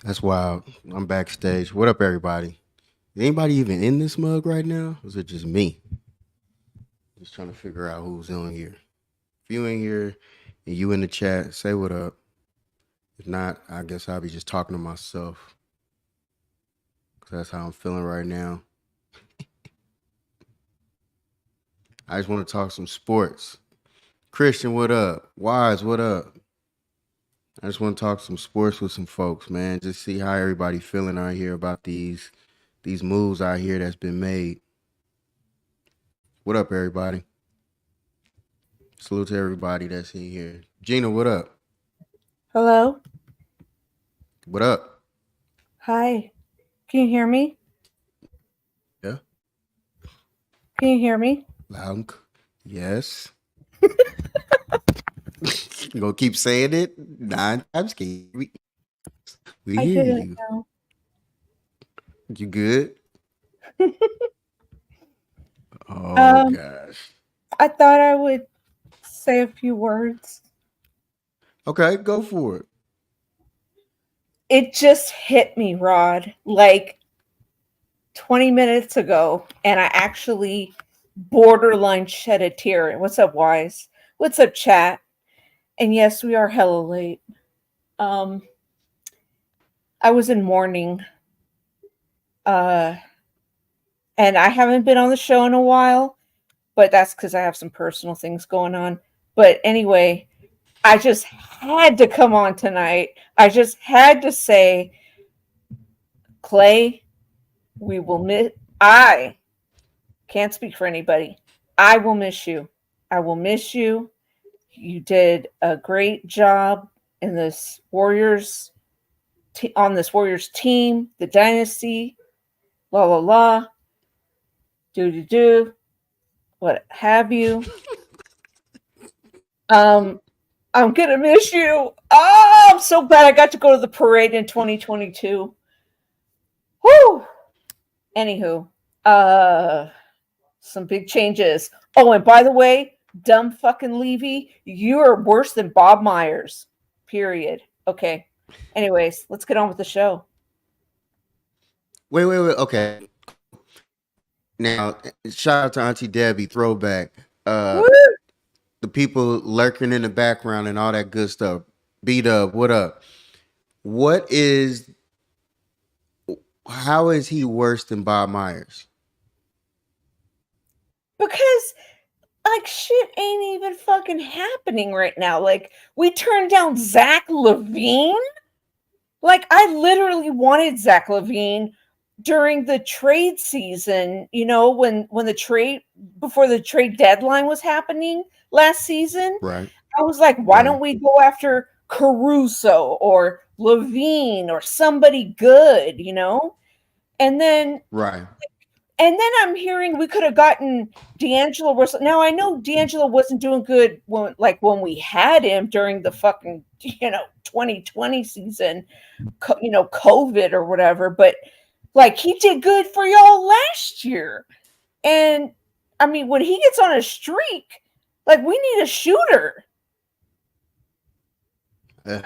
That's wild. I'm backstage. What up, everybody? Is anybody even in this mug right now? Or is it just me? Just trying to figure out who's in here. If you in here and you in the chat, say what up. If not, I guess I'll be just talking to myself. Because that's how I'm feeling right now. I just want to talk some sports. Christian, what up? Wise, what up? I just want to talk some sports with some folks, man. Just see how everybody feeling out here about these moves out here that's been made. What up, everybody? Salute to everybody that's in here. Gina, what up? Hello? What up? Hi. Can you hear me? Yeah, Can you hear me? loud. Yes. You gonna keep saying it 9 times? We I hear didn't you. know. You good? Oh Um, gosh. I thought I would say a few words. Okay, go for it. It just hit me, Rod, like 20 minutes ago, and I actually borderline shed a tear. What's up, Wise? What's up, chat? And yes, we are hella late. Um, I was in mourning, uh, and I haven't been on the show in a while, but that's because I have some personal things going on. But anyway, I just had to come on tonight. I just had to say, Clay, we will miss. I can't speak for anybody. I will miss you. I will miss you. You did a great job in this on this Warriors team, the dynasty, la la la, do do do, what have you. Um, I'm gonna miss you. Oh, I'm so glad I got to go to the parade in 2022. Whoo! Anywho, uh, some big changes. Oh, and by the way, dumb fucking Levy, you are worse than Bob Myers. Period. Okay. Anyways, let's get on with the show. Wait. Okay. Now, shout out to Auntie Debbie, throwback. Uh, Woo! the people lurking in the background and all that good stuff. Beat up. What up? What is? How is he worse than Bob Myers? Because like shit ain't even fucking happening right now. Like we turned down Zach Levine. Like I literally wanted Zach Levine during the trade season, when the trade before the trade deadline was happening last season. Right. I was like, why Right. don't we go after Caruso or Levine or somebody good? And then Right. I'm hearing we could have gotten D'Angelo Russell. Now I know D'Angelo wasn't doing good when we had him during the fucking 2020 season, COVID or whatever. But like he did good for y'all last year, and I mean when he gets on a streak, like we need a shooter. Uh,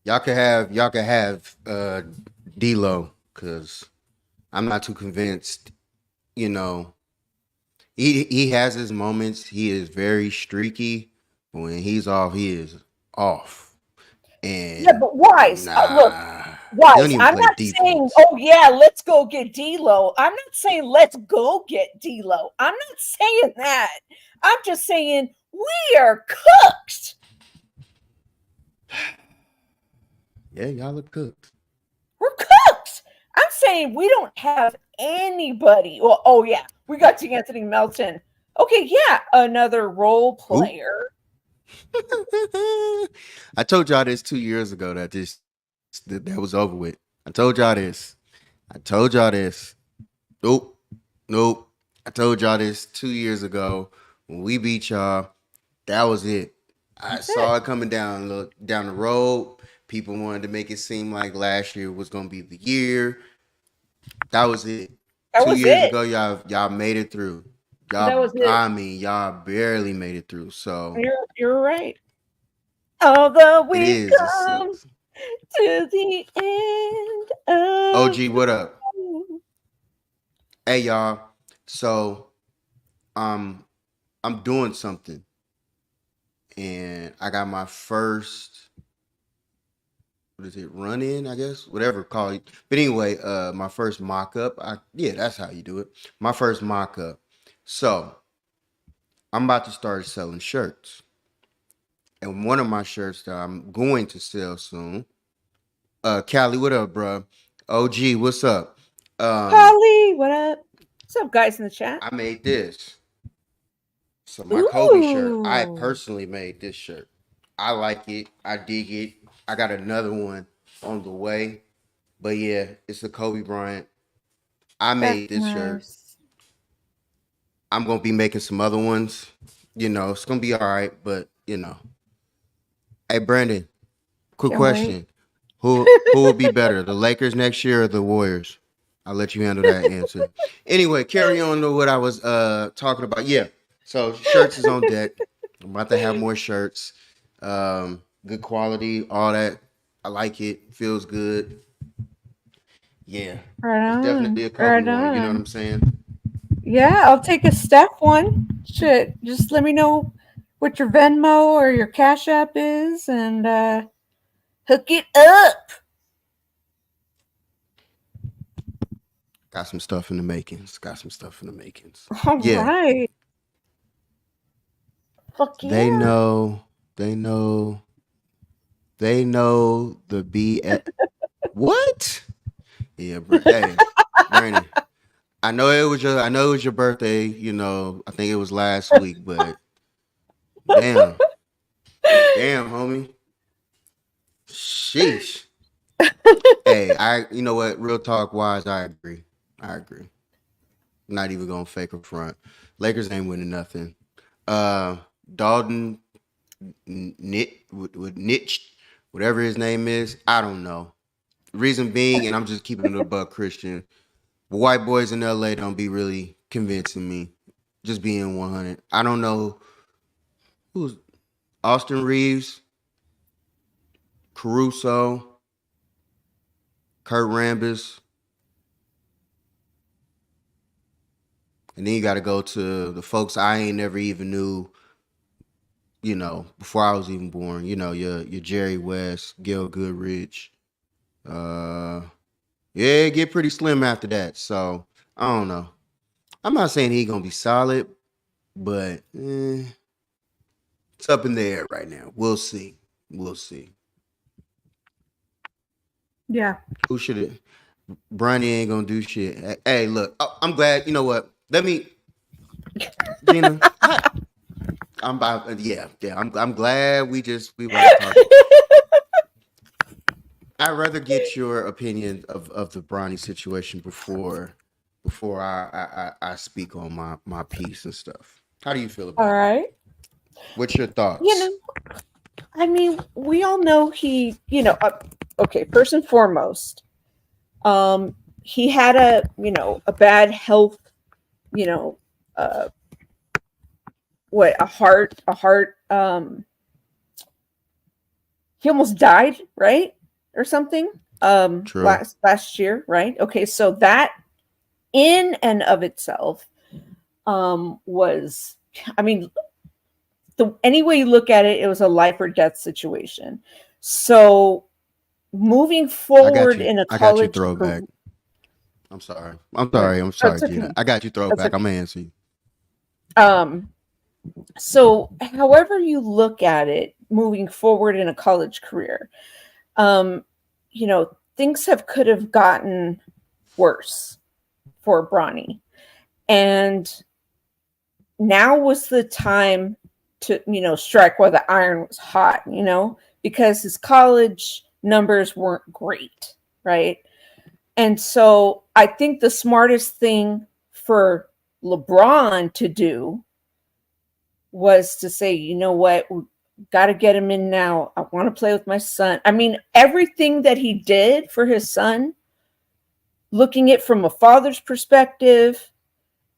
y'all can have D'Lo because I'm not too convinced. You know, he has his moments. He is very streaky. But when he's off, he is off. Yeah, And but Wise, look, nah, he don't Wise. even I'm play not saying, defense. oh yeah, let's go get D'Lo. I'm not saying let's go get D'Lo. I'm not saying that. I'm just saying we are cooked. Yeah, y'all look cooked. We're cooked. I'm saying we don't have anybody. Well, oh yeah, we got to Anthony Melton. Okay, yeah, another role Who? player. I told y'all this 2 years ago that was over with. I told y'all this. I told y'all this. Nope. Nope. I told y'all this 2 years ago when we beat y'all. That was it. I That's it. saw it coming down the road. People wanted to make it seem like last year was gonna be the year. That was it. That Two was years it. ago, y'all made it through. That Y'all, was it. I mean, y'all barely made it through. So You're right. Although it we've is. come To the end of OG, what up? the Hey y'all. So um I'm doing something and I got my first, what is it, run in, I guess? Whatever call it. But anyway, my first mock up. Yeah, that's how you do it. My first mock up. So I'm about to start selling shirts. And one of my shirts that I'm going to sell soon. Callie, what up, bro? OG, what's up? Polly, what up? What's up, guys in the chat? I made this. So my Kobe shirt, I Ooh, personally made this shirt. I like it. I dig it. I got another one on the way. But yeah, it's a Kobe Bryant. I that's made this shirt. nice. I'm gonna be making some other ones. It's gonna be all right, but Hey Brandon, quick Can't wait. question. Who will be better, the Lakers next year or the Warriors? I'll let you handle that answer. Anyway, carry on to what I was talking about. Yeah. So shirts is on deck. I'm about to have more shirts. Good quality, all that. I like it. Feels good. Yeah. Right It's definitely on. a Kobe Right one. You know what on. I'm saying? Yeah, I'll take a step one. Shit, just let me know what your Venmo or your Cash App is, and hook it up. Got some stuff in the makings. Got some stuff in the makings. All Yeah. right. Fuck They yeah. know. They know. They know the B. What? Yeah, hey, Brandon. I know it was your birthday. I think it was last week, but damn, damn, homie. Sheesh. Hey, you know what? Real talk wise, I agree. I agree. Not even gonna fake a front. Lakers ain't winning nothing. Dalton with Nitch, whatever his name is, I don't know. Reason being, and I'm just keeping it a buck, Christian. The white boys in LA don't be really convincing me. Just being 100. I don't know who's Austin Reeves, Caruso, Kurt Rambis, and then you got to go to the folks I ain't never even knew. Before I was even born. Your Jerry West, Gil Goodrich. Uh, yeah, it get pretty slim after that. So I don't know. I'm not saying he gonna be solid, but it's up in the air right now. We'll see. We'll see. Yeah. Who should it? Bronny ain't gonna do shit. Hey, look, I'm glad. You know what? Let me, Gina. I'm about. Yeah. I'm glad we about to talk. I'd rather get your opinion of the Bronny situation before I speak on my piece and stuff. How do you feel All about it? right. What's your You thoughts? know, I mean, we all know okay, first and foremost, he had a bad health, you know, uh, a heart, he almost died, right? Or something, True. last year, right? Okay, so that in and of itself, was, I mean, any way you look at it, it was a life or death situation. So moving I got forward you. in a I got you. college Throwback. career, I'm sorry. I'm what? sorry. I'm sorry, That's Gina. okay. I got you. That's Throwback. I'm okay. gonna answer you. Um, so however you look at it, moving forward in a college career, um, things could have gotten worse for Bronny. And now was the time to, strike while the iron was hot, because his college numbers weren't great, right? And so I think the smartest thing for LeBron to do was to say, you know what, we got to get him in now. I want to play with my son. I mean, everything that he did for his son, looking at from a father's perspective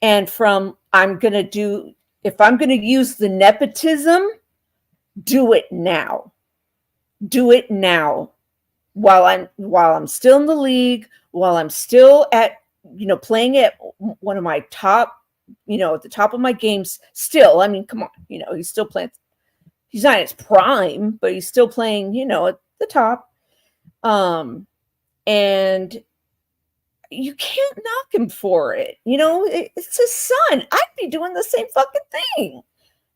and from, if I'm going to use the nepotism, do it now. Do it now. while I'm still in the league, while I'm still at playing at one of my top, at the top of my games still. I mean, come on, he's still playing. He's not in his prime, but he's still playing, at the top. And you can't knock him for it. It's his son. I'd be doing the same fucking thing.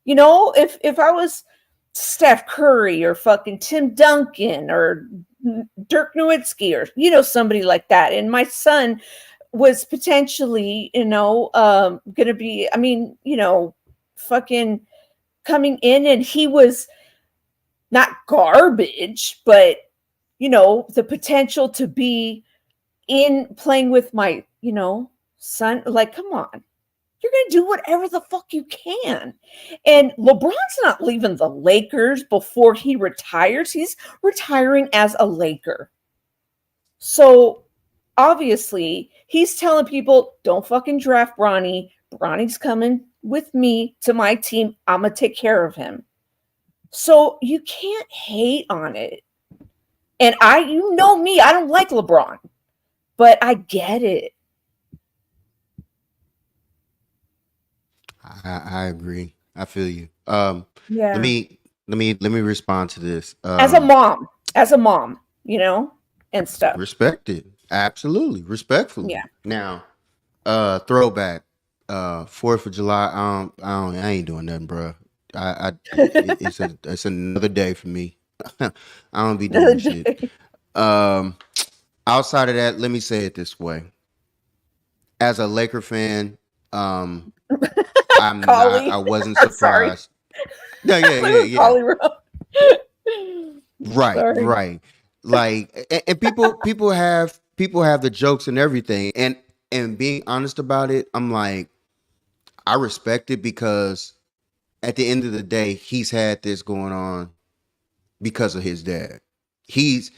If I was Steph Curry or fucking Tim Duncan or Dirk Nowitzki or somebody like that, and my son was potentially gonna be, I mean, fucking coming in, and he was not garbage, but the potential to be in playing with my son. Like, come on, you're going to do whatever the fuck you can. And LeBron's not leaving the Lakers before he retires. He's retiring as a Laker. So obviously he's telling people, don't fucking draft Bronny. Bronny's coming with me to my team. I'm going to take care of him. So you can't hate on it. And me, I don't like LeBron, but I get it. I agree. I feel you. Yeah. Let me respond to this. As a mom, and stuff. Respect it. Absolutely. Respectfully. Yeah. Now, throwback. 4th of July. I ain't doing nothing, bro. It's another day for me. I don't be doing shit. Outside of that, let me say it this way. As a Laker fan, I wasn't surprised. No, yeah. Right, sorry. Right. Like, and people have the jokes and everything, and being honest about it, I'm like, I respect it because at the end of the day, he's had this going on because of his dad. He's,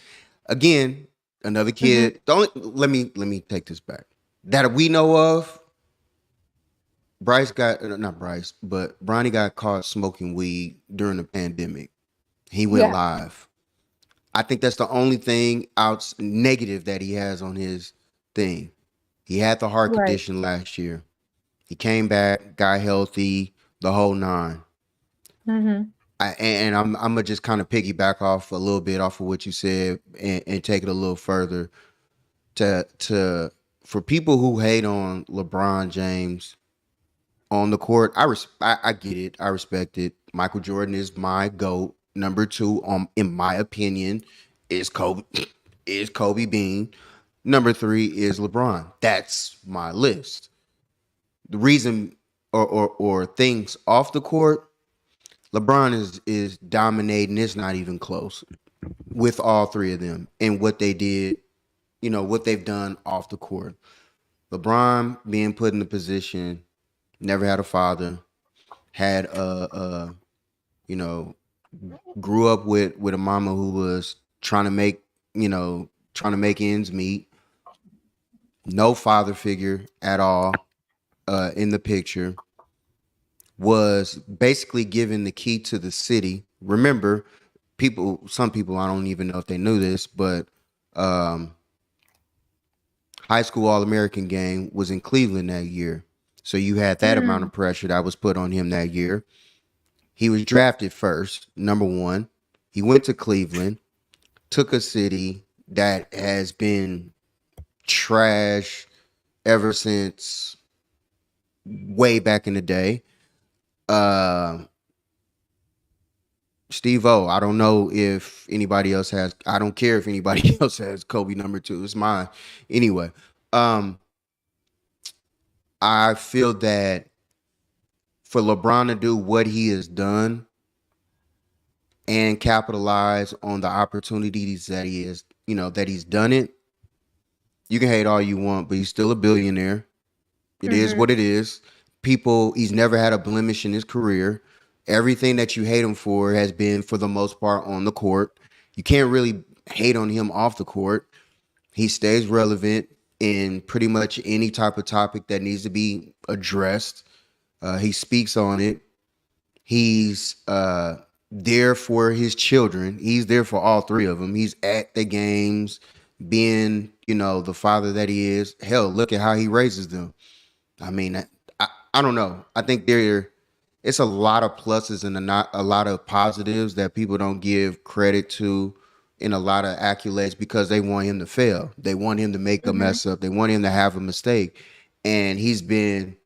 again, another kid. Let me take this back. That we know of, Bronny got caught smoking weed during the pandemic. He went live. I think that's the only thing negative that he has on his thing. He had the heart condition last year. He came back, got healthy, the whole nine. I'm gonna just kind of piggyback off a little bit off of what you said and take it a little further for people who hate on LeBron James on the court. I get it. I respect it. Michael Jordan is my GOAT. Number 2, in my opinion, is Kobe Bean. Number 3 is LeBron. That's my list. The reason or things off the court, LeBron is dominating. It's not even close with all 3 of them and what they did, what they've done off the court. LeBron being put in the position, never had a father, had grew up with a mama who was trying to make ends meet. No father figure at all in the picture. Was basically given the key to the city. Remember, some people, I don't even know if they knew this, but high school All-American game was in Cleveland that year. So you had that amount of pressure that was put on him that year. He was drafted first, number 1. He went to Cleveland, took a city that has been trash ever since way back in the day. Steve-O, I don't know if anybody else has, I don't care if anybody else has Kobe number 2. It's mine. Anyway, I feel that for LeBron to do what he has done and capitalize on the opportunities that he is, that he's done it, you can hate all you want, but he's still a billionaire. It is what it is. He's never had a blemish in his career. Everything that you hate him for has been, for the most part, on the court. You can't really hate on him off the court. He stays relevant in pretty much any type of topic that needs to be addressed. He speaks on it. He's there for his children. He's there for all three of them. He's at the games, being, the father that he is. Hell, look at how he raises them. I mean, I don't know. I think it's a lot of pluses and not a lot of positives that people don't give credit to in a lot of accolades because they want him to fail. They want him to make a Mhm. mess up. They want him to have a mistake. And he's been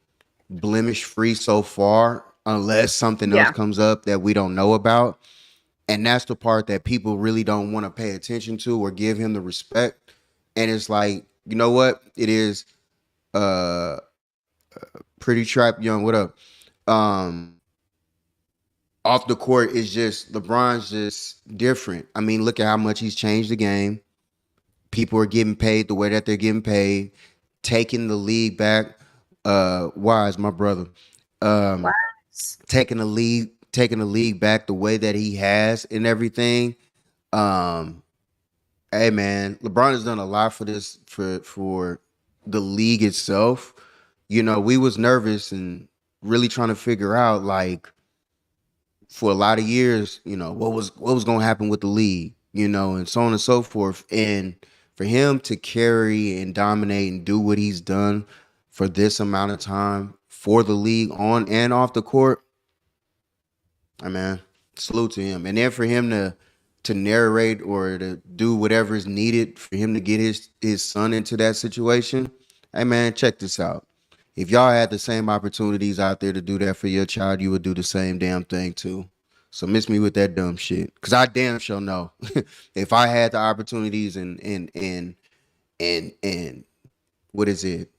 blemish free so far, unless something else Yeah. comes up that we don't know about. And that's the part that people really don't want to pay attention to or give him the respect. And it's like, you know what? It is uh Pretty Trap Young. What up? Um Off the court is just LeBron's just different. I mean, look at how much he's changed the game. People are getting paid the way that they're getting paid, taking the league back. Wise, my brother. Um, taking the league back the way that he has and everything. Um, hey man, LeBron has done a lot for this for the league itself. We was nervous and really trying to figure out like for a lot of years, what was going to happen with the league, and so on and so forth. And for him to carry and dominate and do what he's done for this amount of time for the league on and off the court, I mean, salute to him. And then for him to narrate or to do whatever is needed for him to get his son into that situation. Hey man, check this out. If y'all had the same opportunities out there to do that for your child, you would do the same damn thing too. So miss me with that dumb shit. Cause I damn sure know. If I had the opportunities and what is it?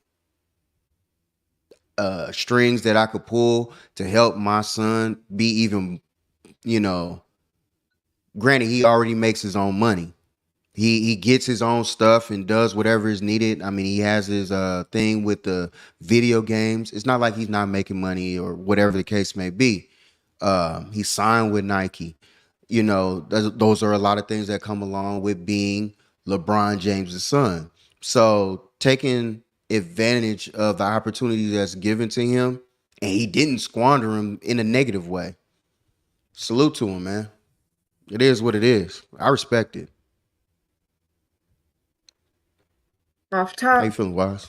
Strings that I could pull to help my son be even, you know, granted he already makes his own money. He gets his own stuff and does whatever is needed. I mean, he has his thing with the video games. It's not like he's not making money or whatever the case may be. He signed with Nike. Those are a lot of things that come along with being LeBron James' son. So taking advantage of the opportunity that's given to him, and he didn't squander them in a negative way. Salute to him, man. It is what it is. I respect it. Off How you top. feeling, Wise?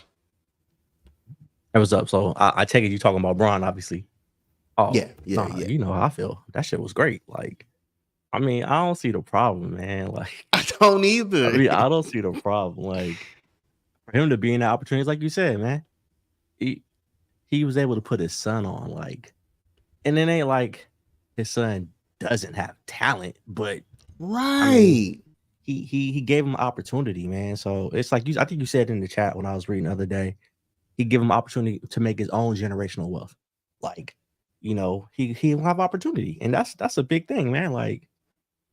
Hey, what's up? So I take it you talking about Braun, obviously. Oh, Yeah. you know how I feel. That shit was great. Like, I mean, I don't see the problem, man. Like, I don't I either. mean, I don't see the problem. Like, for him to be in the opportunities, like you said, man, he was able to put his son on, like, and it ain't like his son doesn't have talent, but I mean, Right. he gave him opportunity, man. So it's like I think you said in the chat when I was reading the other day, he give him opportunity to make his own generational wealth. Like, he'll have opportunity, and that's a big thing, man. Like,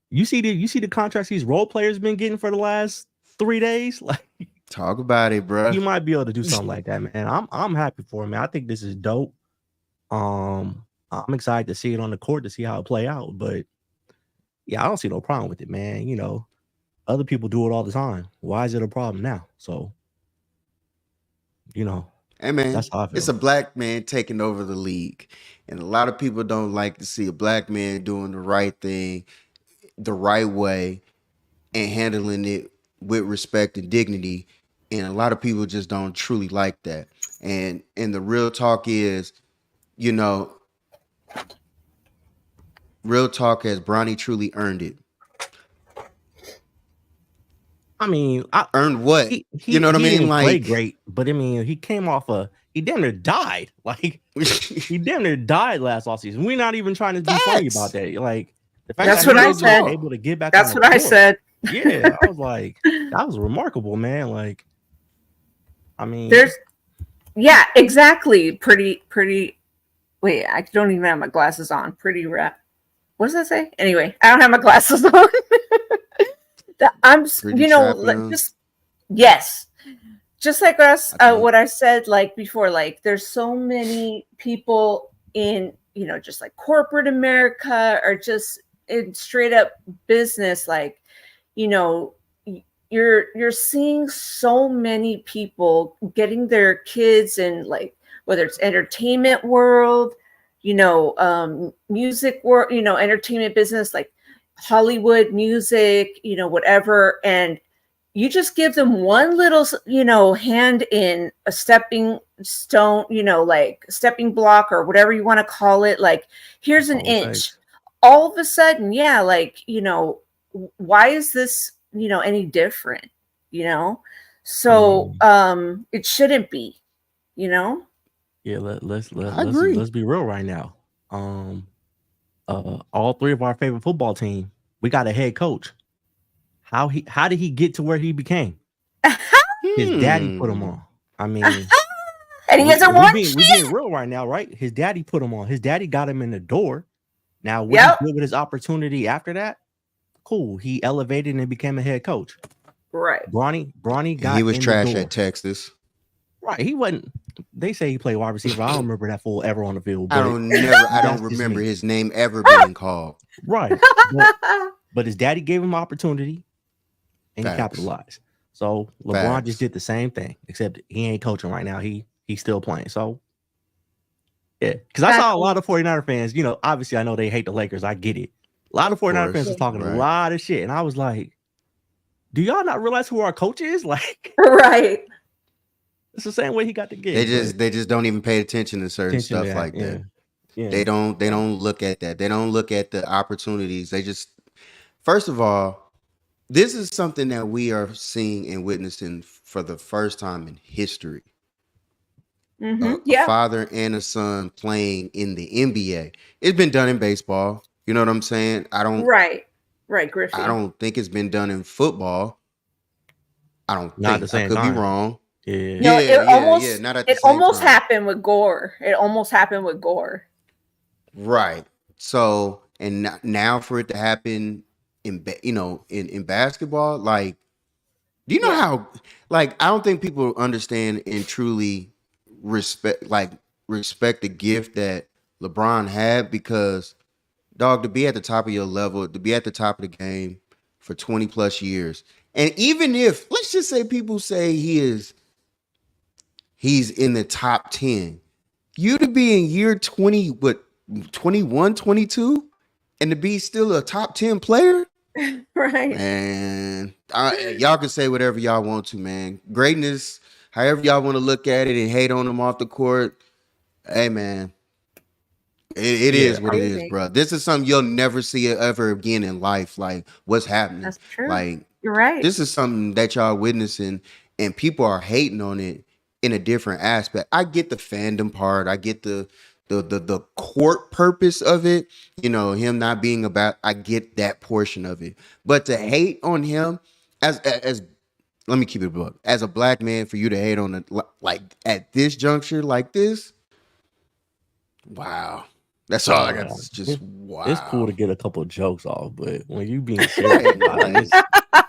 you see the contracts these role players been getting for the last 3 days. Like, Talk about it, bro. he might be able to do something like that, man. I'm happy for him, man. I think this is dope. I'm excited to see it on the court to see how it play out. But yeah, I don't see no problem with it, man. Other people do it all the time. Why is it a problem now? So, Hey man, that's how I it's feel. a black man taking over the league. And a lot of people don't like to see a black man doing the right thing the right way and handling it with respect and dignity. And a lot of people just don't truly like that. And the real talk is, you know, real talk has Bronny truly earned it. I mean, Earned what? he You he know what I he mean? didn't play Like great, but I mean, he came off he damn near died. Like, he damn near died last offseason. We're not even trying to be funny about facts. that. Like, the fact That's that what he I Real was said. able talk. to get back on That's the what I court. said. Yeah, I was like, that was remarkable, man. Like, I mean, There's yeah, exactly. Pretty wait, I don't even have my glasses on. Pretty rap. What does that say? Anyway, I don't have my glasses on. Pretty trap young. Just yes. Just like us, I think what I said like before, like there's so many people in, just like corporate America or just in straight up business, like, you know, you're seeing so many people getting their kids in like whether it's entertainment world, music work, entertainment business, like Hollywood music, whatever. And you just give them one little, hand in a stepping stone, like stepping block or whatever you want to call it. Like, here's an inch. All of a sudden, yeah, like, why is this, any different, So it shouldn't be, Yeah, let's agree. let's be real right now. All three of our favorite football team, we got a head coach. How did he get to where he became? His daddy put him on. I mean, and he hasn't won. We being real right now, right? His daddy put him on. His daddy got him in the door. Now, what he did with his opportunity after that? Cool. He elevated and became a head coach. Right. Bronny got. He was in trash the door. at Texas. Right. He wasn't. They say he played wide receiver. I don't remember that fool ever on the field. I don't remember his name ever being called. Right. But his daddy gave him opportunity and he capitalized. So LeBron just did the same thing, except he ain't coaching right now. He's still playing. So yeah. Because I saw a lot of 49er fans, obviously I know they hate the Lakers. I get it. A lot of 49er fans was talking a lot of shit. And I was like, do y'all not realize who our coach is? Like, right. It's the same way he got the gig. They just don't even pay attention to certain stuff like that. Yeah. They don't look at that. They don't look at the opportunities. They just, first of all, this is something that we are seeing and witnessing for the first time in history. Mm-hmm. A father and a son playing in the NBA. It's been done in baseball. You know what I'm saying? Right, Griffey. I don't think it's been done in football. I don't Not think. the same I could time. be wrong. Yeah. No, it almost happened with Gore. It almost happened with Gore. Right. So, and now for it to happen in basketball, like, do you know how, like, I don't think people understand and truly respect the gift that LeBron had, because, dog, to be at the top of your level, to be at the top of the game for 20 plus years. And even if, let's just say people say he's in the top 10, you to be in year 20, 21, 22, and to be still a top 10 player, right? Man, y'all can say whatever y'all want to, man. Greatness, however y'all want to look at it and hate on them off the court. Hey, man, it is what it is, bro. This is something you'll never see ever again in life. Like, what's happening? That's true. Like, you're right. This is something that y'all witnessing, and people are hating on it in a different aspect. I get the fandom part. I get the court purpose of it, him not being about, I get that portion of it. But to hate on him as let me keep it above, as a black man, for you to hate on it like at this juncture like this, wow. That's all I got. Just wow. It's cool to get a couple of jokes off, but when you being serious,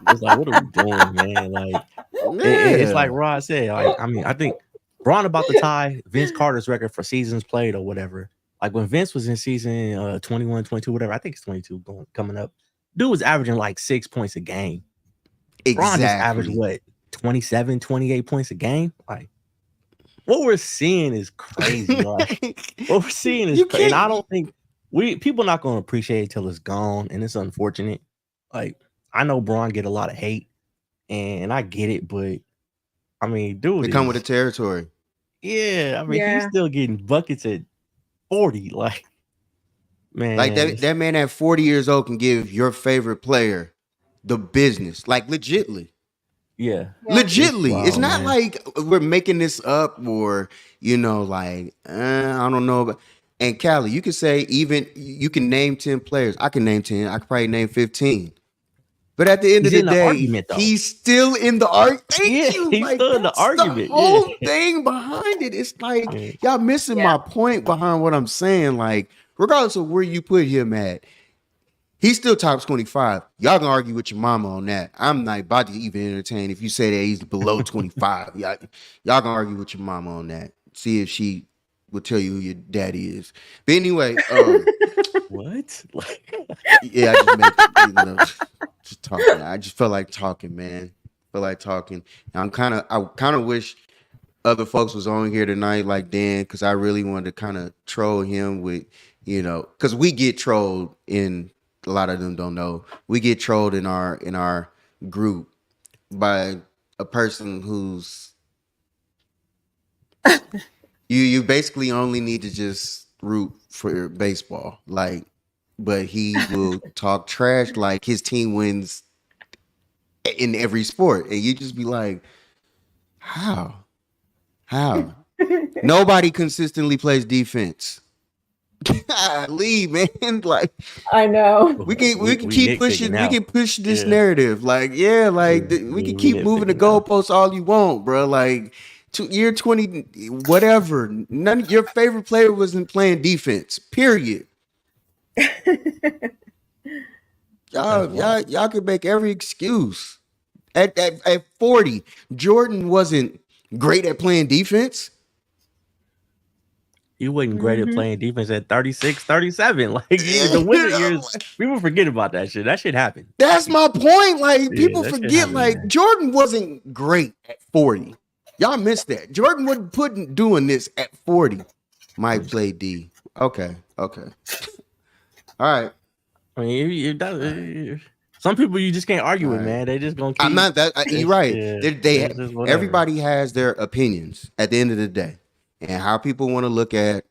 it's like, what are we doing, man? Like, it's like Rod said. Like, I mean, I think Bron about to tie Vince Carter's record for seasons played or whatever. Like, when Vince was in season 21, 22, whatever, I think it's 22 coming up. Dude was averaging like 6 points a game. Exactly. Bron just averaged what, 27, 28 points a game? Like, what we're seeing is crazy. Like, what we're seeing is crazy. And I don't think people not going to appreciate it till it's gone, and it's unfortunate. Like, I know Bron get a lot of hate, and I get it, but I mean, dude, they come with the territory. Yeah, I mean, he's still getting buckets at 40. Like, man, like that man at 40 years old can give your favorite player the business, like legitly. Yeah. Legitly. It's not like we're making this up or, like, I don't know. And Callie, you can say you can name 10 players. I can name 10. I could probably name 15. But at the end of the day, he's still in the argument. He's still in the argument. The whole thing behind it. It's like, y'all missing my point behind what I'm saying. Like, regardless of where you put him at, he's still top 25. Y'all can argue with your mama on that. I'm not about to even entertain if you say that he's below 25. Y'all can argue with your mama on that. See if she will tell you who your daddy is. But anyway, what? Yeah, I just talking. I just felt like talking, man. I kind of wish other folks was on here tonight, like Dan, because I really wanted to kind of troll him with, because we get trolled in a lot of them don't know. We get trolled in our group by a person who's you basically only need to just root for baseball, like, but he will talk trash like his team wins in every sport, and you just be like, how? Nobody consistently plays defense. Leave, man. Like I know. we can keep pushing. We can push this Yeah. narrative. Like we can we keep moving the nitpicking now. goalposts all you want, bro. Like year 20, whatever. None of your favorite player wasn't playing defense. Period. Y'all can make every excuse. At 40, Jordan wasn't great at playing defense. He wasn't great at playing defense at 36, 37. Like the Wizard years, people forget about that shit. That shit happened. That's my point. Like people that shit forget, happened, like man. Jordan wasn't great at 40. Y'all missed that. Jordan wasn't doing this at 40. Might play D. Okay. All right. I mean, some people you just can't argue with, All right. man. They just gonna keep. I'm not that. You're right. Yeah, They it's just whatever. everybody has their opinions at the end of the day, and how people want to look at.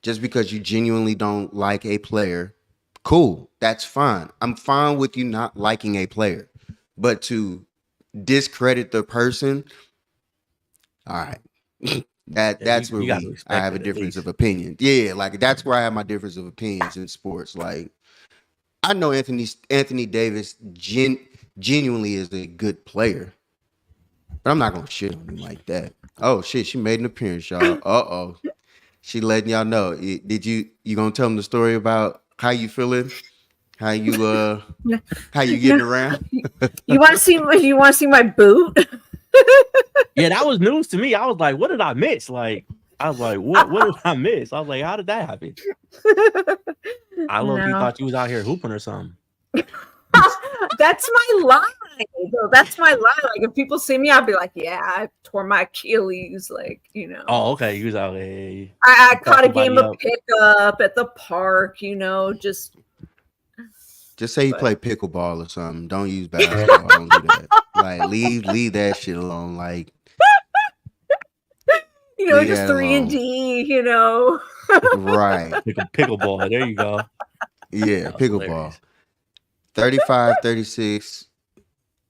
Just because you genuinely don't like a player, cool, that's fine. I'm fine with you not liking a player, but to discredit the person, all right. That's where I have a difference of opinion. Yeah, like that's where I have my difference of opinions in sports. Like I know Anthony Davis genuinely is a good player, but I'm not gonna shit on him like that. Oh shit, she made an appearance, y'all. She letting y'all know. Did you gonna tell them the story about how you feeling? How you getting around? You want to see? You want to see my boot? Yeah, that was news to me. I was like, what did I miss? Like, I was like, what did I miss? I was like, how did that happen? I low-key thought you was out here hooping or something. That's my lie. That's my lie. Like if people see me, I'll be like, yeah, I tore my Achilles. Like, Oh, okay. You was out there. I caught a game of pickup at the park, just say you play pickleball or something. Don't use basketball. Don't do that. Like leave that shit alone. Like just 3-and-D, Right. Pickleball. There you go. Yeah, pickleball. 35-36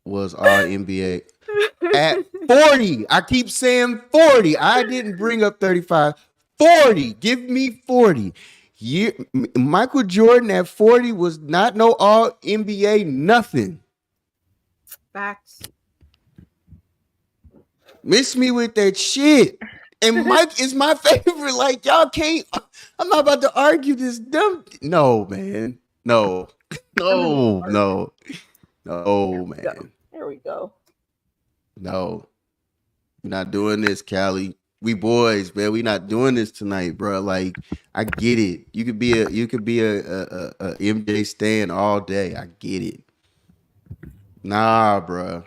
was all NBA. At 40, I keep saying 40. I didn't bring up 35. 40. Give me 40. Michael Jordan at 40 was not no all NBA nothing. Facts. Miss me with that shit. And Mike is my favorite. Like, y'all can't. I'm not about to argue this dumb. No, man. No, man. There we go. No. We're not doing this, Callie. We boys, man. We not doing this tonight, bro. Like, I get it. You could be a MJ stan all day. I get it. Nah, bro.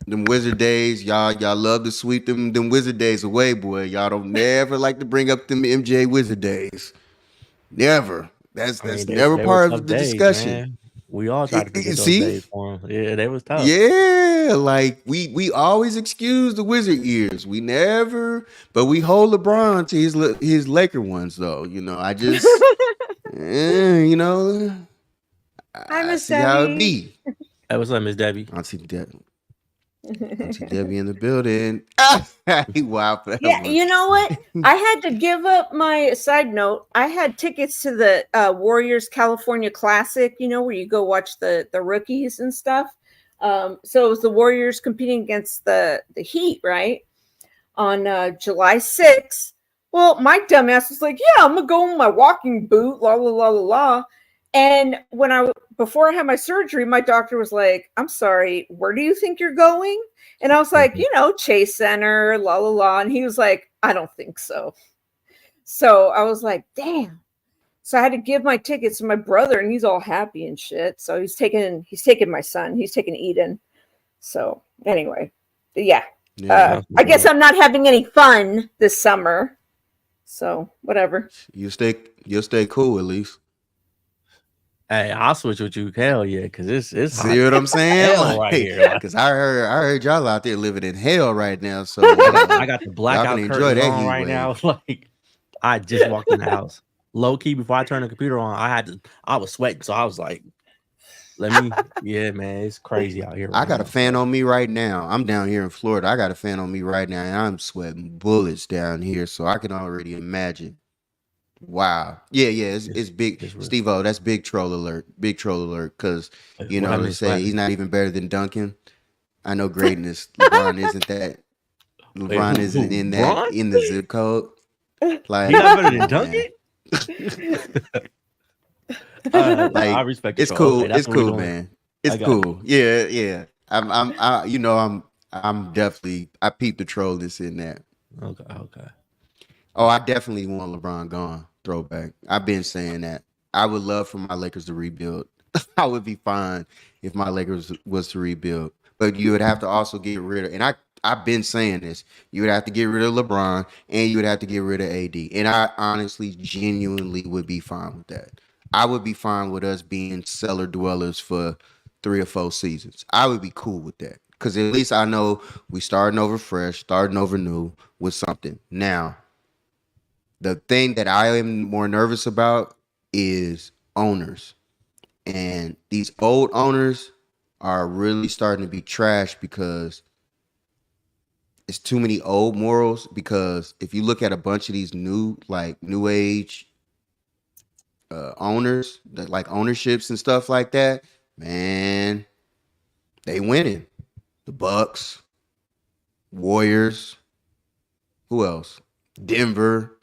Them Wizard days, y'all love to sweep them Wizard days away, boy. Y'all don't never like to bring up them MJ Wizard days. Never. That's never part of the discussion. Man. We all try to forget those days for them. Yeah, they was tough. Yeah, like we always excuse the Wizard years. We never, but we hold LeBron to his Laker ones, though. I just, I miss see how it be. Hey, what's up, Miss Debbie? Auntie Debbie in the building. Wow. Yeah, you know what? I had to give up my side note. I had tickets to the Warriors California Classic, where you go watch the rookies and stuff. So it was the Warriors competing against the Heat, right? On July 6th. Well, my dumbass was like, yeah, I'm going to go in my walking boot, la, la, la, la, la. And before I had my surgery, my doctor was like, I'm sorry, where do you think you're going? And I was like, Chase Center, la, la, la. And he was like, I don't think so. So I was like, damn. So I had to give my tickets to my brother, and he's all happy and shit. So he's taking my son. He's taking Eden. So anyway, yeah. Yeah, I guess I'm not having any fun this summer. So whatever. you'll stay cool at least. Hey, I'll switch with you. Hell yeah, because it's hot. See what I'm saying? Hell right here. Like, Because I heard y'all out there living in hell right now. So I got the blackout can enjoy curtains that on heat right wave. now. Like, I just walked in the house. Low key, before I turned the computer on, I was sweating. So I was like, yeah, man, it's crazy out here. I Right got now. a fan on me right now. I'm down here in Florida. I got a fan on me right now, and I'm sweating bullets down here. So I can already imagine. Wow. Yeah, it's big. it's real. Steve-O, that's big troll alert. Big troll alert. Because, you What know, happened to to say Splash? he's not even better than Duncan. I know greatness. LeBron isn't that. LeBron who- isn't in Bron? that in the zip code. Like, He not better come than on, man. Duncan? Like, I respect the it's troll. cool. Okay, that's It's what we're cool, doing. man. I It's got cool. Yeah. I'm definitely. I peeped the trolliness in that. Okay. Oh, I definitely want LeBron gone. Throwback. I've been saying that. I would love for my Lakers to rebuild. I would be fine if my Lakers was to rebuild, but you would have to also get rid of. And I've been saying this. You would have to get rid of LeBron, and you would have to get rid of AD. And I honestly, genuinely would be fine with that. I would be fine with us being cellar dwellers for 3 or 4 seasons. I would be cool with that because at least I know we starting over fresh, starting over new with something. Now, the thing that I am more nervous about is owners. And these old owners are really starting to be trash because it's too many old morals. Because if you look at a bunch of these new age owners, that like ownerships and stuff like that, man, they winning. The Bucks, Warriors, who else? Denver,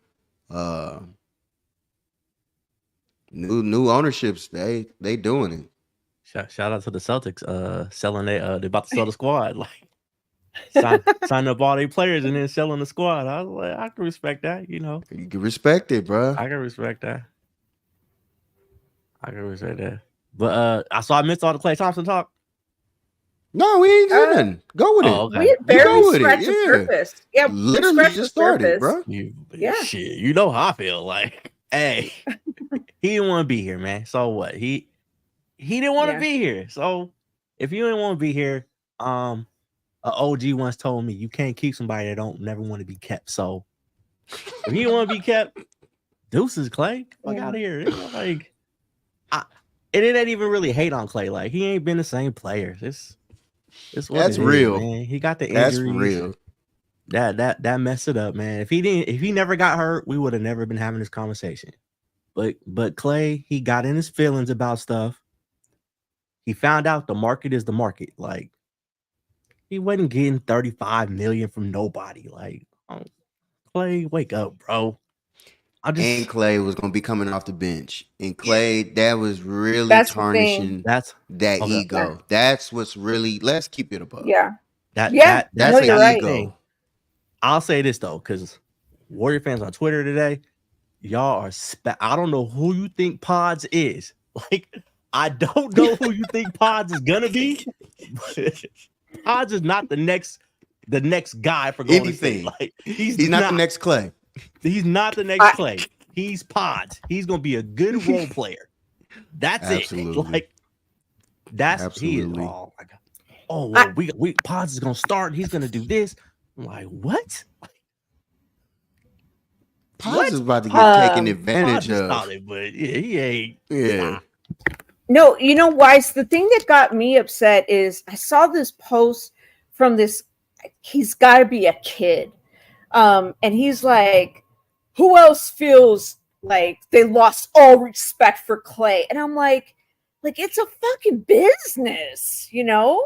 new ownerships. They doing it. Shout out to the Celtics. Selling they about to sell the squad. Like, sign up all their players and then selling the squad. I was like, I can respect that. You know, You can respect it, bro. I can respect that. But I missed all the Klay Thompson talk. No, we ain't getting. Go with it. Oh, okay. We had You barely go with it, scratched the yeah. surface. Yeah, we Literally scratched just the started, surface. bro. Yeah. Shit, you know how I feel. Like, hey, he didn't want to be here, man. So what? He didn't want to Yeah. be here. So if you didn't want to be here, an OG once told me you can't keep somebody that don't never want to be kept. So if you want to be kept, deuces, Klay. Fuck out of here. You know, like, and it ain't even really hate on Klay. Like, he ain't been the same player. It's what That's it is, real. man. He got the That's injuries. real. That messed it up, man. If he never got hurt, we would have never been having this conversation. But Klay, he got in his feelings about stuff. He found out the market is the market. Like, he wasn't getting 35 million from nobody. Like, Klay, wake up, bro. And Klay was gonna be coming off the bench, and Klay, that was really That's the tarnishing that's that okay. ego. That's what's really. Let's keep it above. Yeah. that Yeah. That's No, the you're right. ego. I'll say this though, because Warrior fans on Twitter today, y'all are I don't know who you think Pods is. Like, I don't know who you think Pods is gonna be. Pods is not the next guy for Golden State. Anything. Like, He's not the next Klay. He's not the next Klay. He's Pods. He's gonna be a good role player. That's Absolutely. it. Like, that's he is. Absolutely. Oh my god. Oh, well, we Pods is gonna start. He's gonna do this. I'm like, what? Pods is about to get taken advantage Pods is of. solid, but yeah, he ain't. Yeah. No, you know, Wise, the thing that got me upset is I saw this post from this, he's got to be a kid. And he's like, who else feels like they lost all respect for Klay? And I'm like, it's a fucking business, you know?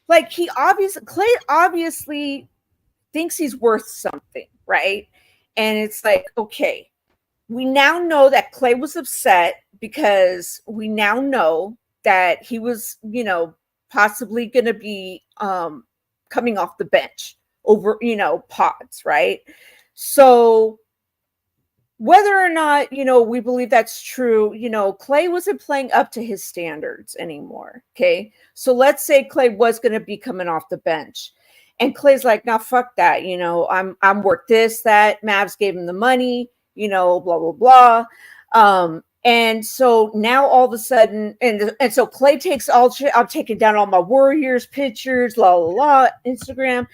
Like, Klay obviously thinks he's worth something, right? And it's like, okay, we now know that Klay was upset because we now know that he was, you know, possibly going to be coming off the bench over, you know, Pods, right? So whether or not, you know, we believe that's true, you know, Klay wasn't playing up to his standards anymore. Okay. So let's say Klay was going to be coming off the bench. And Clay's like, "Now fuck that, you know, I'm worth this, that." Mavs gave him the money, you know, blah blah blah. And so now all of a sudden, and so Clay takes all shit. I'm taking down all my Warriors pictures, la la la, Instagram,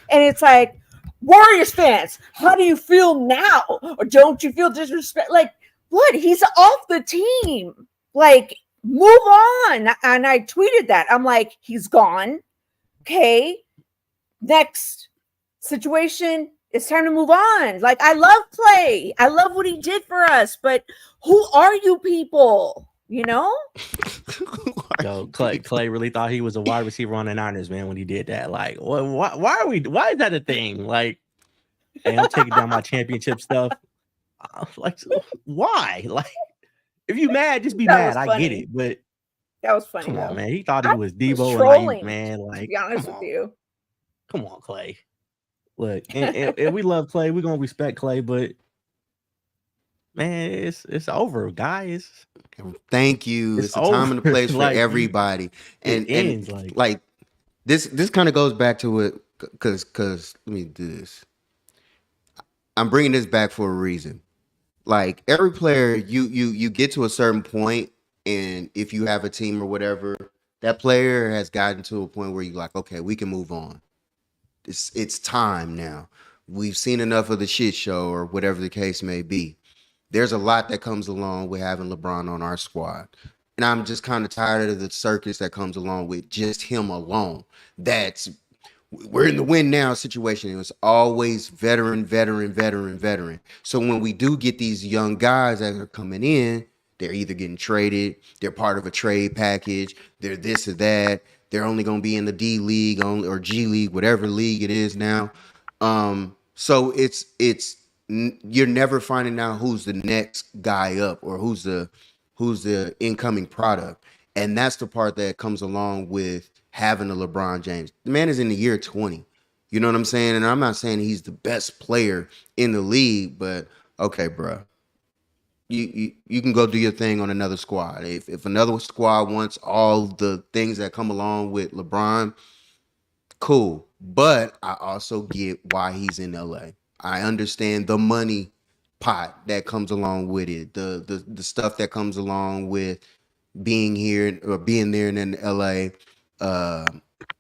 and it's like, Warriors fans, how do you feel now? Or don't you feel disrespect? Like, what? He's off the team. Like, move on. And I tweeted that. I'm like, he's gone. Okay. Next situation. It's time to move on. Like, I love Clay. I love what he did for us. But who are you people? You know? Yo, Clay really thought he was a wide receiver on the Niners, man, when he did that. Like, why is that a thing? Like, hey, I'm taking down my championship stuff. Like, why? Like, if you mad, just be That mad. was I get funny. it, but That was funny. come though. on, man. He thought he I was was Debo and trolling, Ayuk, man. To Like, be honest come with on, you. come on, Clay. Look, and we love Clay. We're gonna respect Clay, but man, it's over, guys. Thank you. It's It's a time and a over. place for Like, everybody. it And ends like this kind of goes back to it because let me do this. I'm bringing this back for a reason. Like every player, you get to a certain point, and if you have a team or whatever, that player has gotten to a point where you're like, okay, we can move on. It's time now. We've seen enough of the shit show or whatever the case may be. There's a lot that comes along with having LeBron on our squad. And I'm just kind of tired of the circus that comes along with just him alone. We're in the win now situation. It was always veteran. So when we do get these young guys that are coming in, they're either getting traded, they're part of a trade package, they're this or that. They're only going to be in the D League or G League, whatever league it is now. So you're never finding out who's the next guy up or who's the incoming product. And that's the part that comes along with having a LeBron James. The man is in the year 20. You know what I'm saying? And I'm not saying he's the best player in the league, but okay, bro. You can go do your thing on another squad. If another squad wants all the things that come along with LeBron, cool. But I also get why he's in LA. I understand the money pot that comes along with it, the stuff that comes along with being here or being there in LA,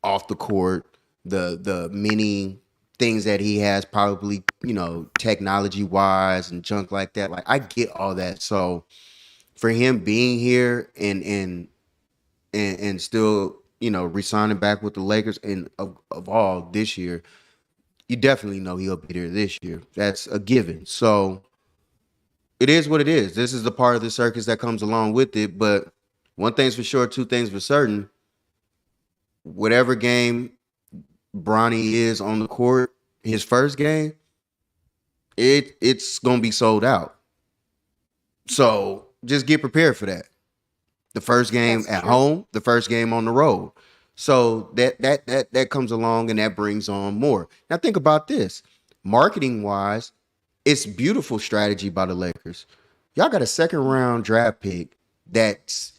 off the court, the many things that he has, probably, you know, technology wise and junk like that. Like I get all that. So for him being here and still, you know, re-signing back with the Lakers and of all this year, you definitely know he'll be there this year. That's a given. So it is what it is. This is the part of the circus that comes along with it. But one thing's for sure, two things for certain. Whatever game Bronny is on the court, his first game, it's gonna be sold out. So just get prepared for that. The first game That's at true. home, the first game on the road. So that comes along and that brings on more. Now think about this. Marketing wise, it's beautiful strategy by the Lakers. Y'all got a second round draft pick that's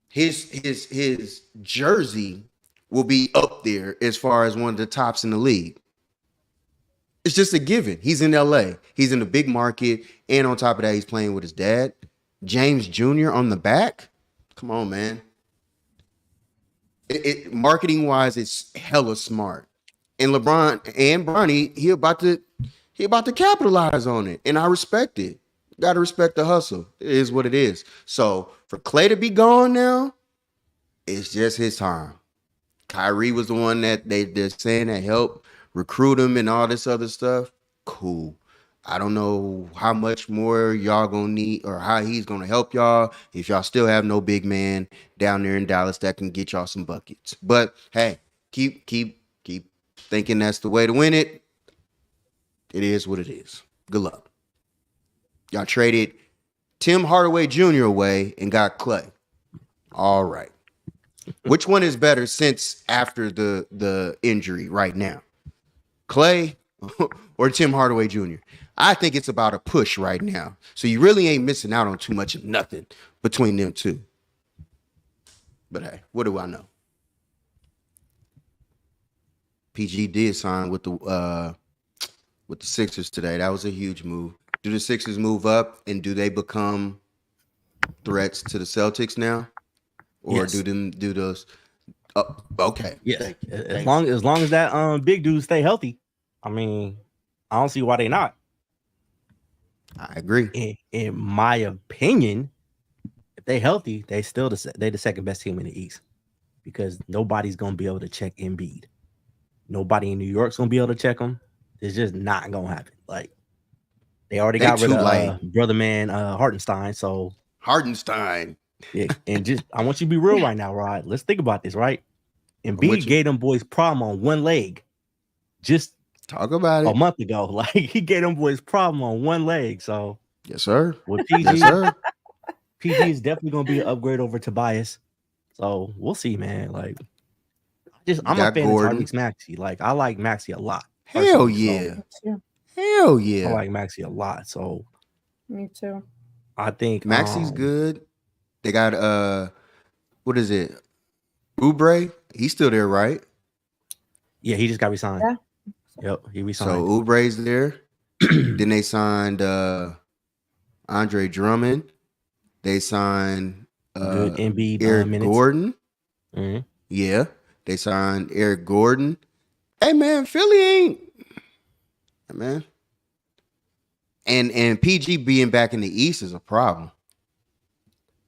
his jersey will be up there as far as one of the tops in the league. It's just a given. He's in LA. He's in a big market. And on top of that, he's playing with his dad. James Jr. on the back. Come on, man. Marketing wise, it's hella smart. And LeBron and Bronny, he about to capitalize on it. And I respect it. Gotta respect the hustle. It is what it is. So for Clay to be gone now, it's just his time. Kyrie was the one that they're saying that helped recruit him and all this other stuff. Cool. I don't know how much more y'all gonna need or how he's gonna help y'all if y'all still have no big man down there in Dallas that can get y'all some buckets. But hey, keep thinking that's the way to win it. It is what it is. Good luck. Y'all traded Tim Hardaway Jr. away and got Clay. All right. Which one is better since after the injury right now? Clay or Tim Hardaway Jr.? I think it's about a push right now. So you really ain't missing out on too much of nothing between them two. But hey, what do I know? PG did sign with the Sixers today. That was a huge move. Do the Sixers move up, and do they become threats to the Celtics now, or Yes. do those? Oh, okay. Yes. As long as that big dude stay healthy, I mean, I don't see why they not. I agree. In my opinion, if they healthy, they the second best team in the East because nobody's gonna be able to check Embiid. Nobody in New York's gonna be able to check them. It's just not gonna happen. Like they already got rid of brother man Hartenstein. So Hartenstein. Yeah, and just I want you to be real right now, Rod. Let's think about this, right? Embiid gave them boys problem on one leg. Just talk about it a month ago. Like he gave them boys problem on one leg. So yes, sir. With PG, yes, sir. PG is definitely gonna be an upgrade over Tobias. So we'll see, man. Like I'm a fan of Tyrese Maxey. Like I like Maxey a lot. Hell yeah. So. Hell yeah. I like Maxey a lot. So me too. I think Maxey's good. They got what is it? Oubre, he's still there, right? Yeah, he just got resigned. Yeah. Yep, he resigned. So Oubre's there. Then they signed Andre Drummond. They signed good Embiid Eric minutes. Gordon. Mm-hmm. Yeah, they signed Eric Gordon. Hey man, Philly ain't man. And PG being back in the East is a problem.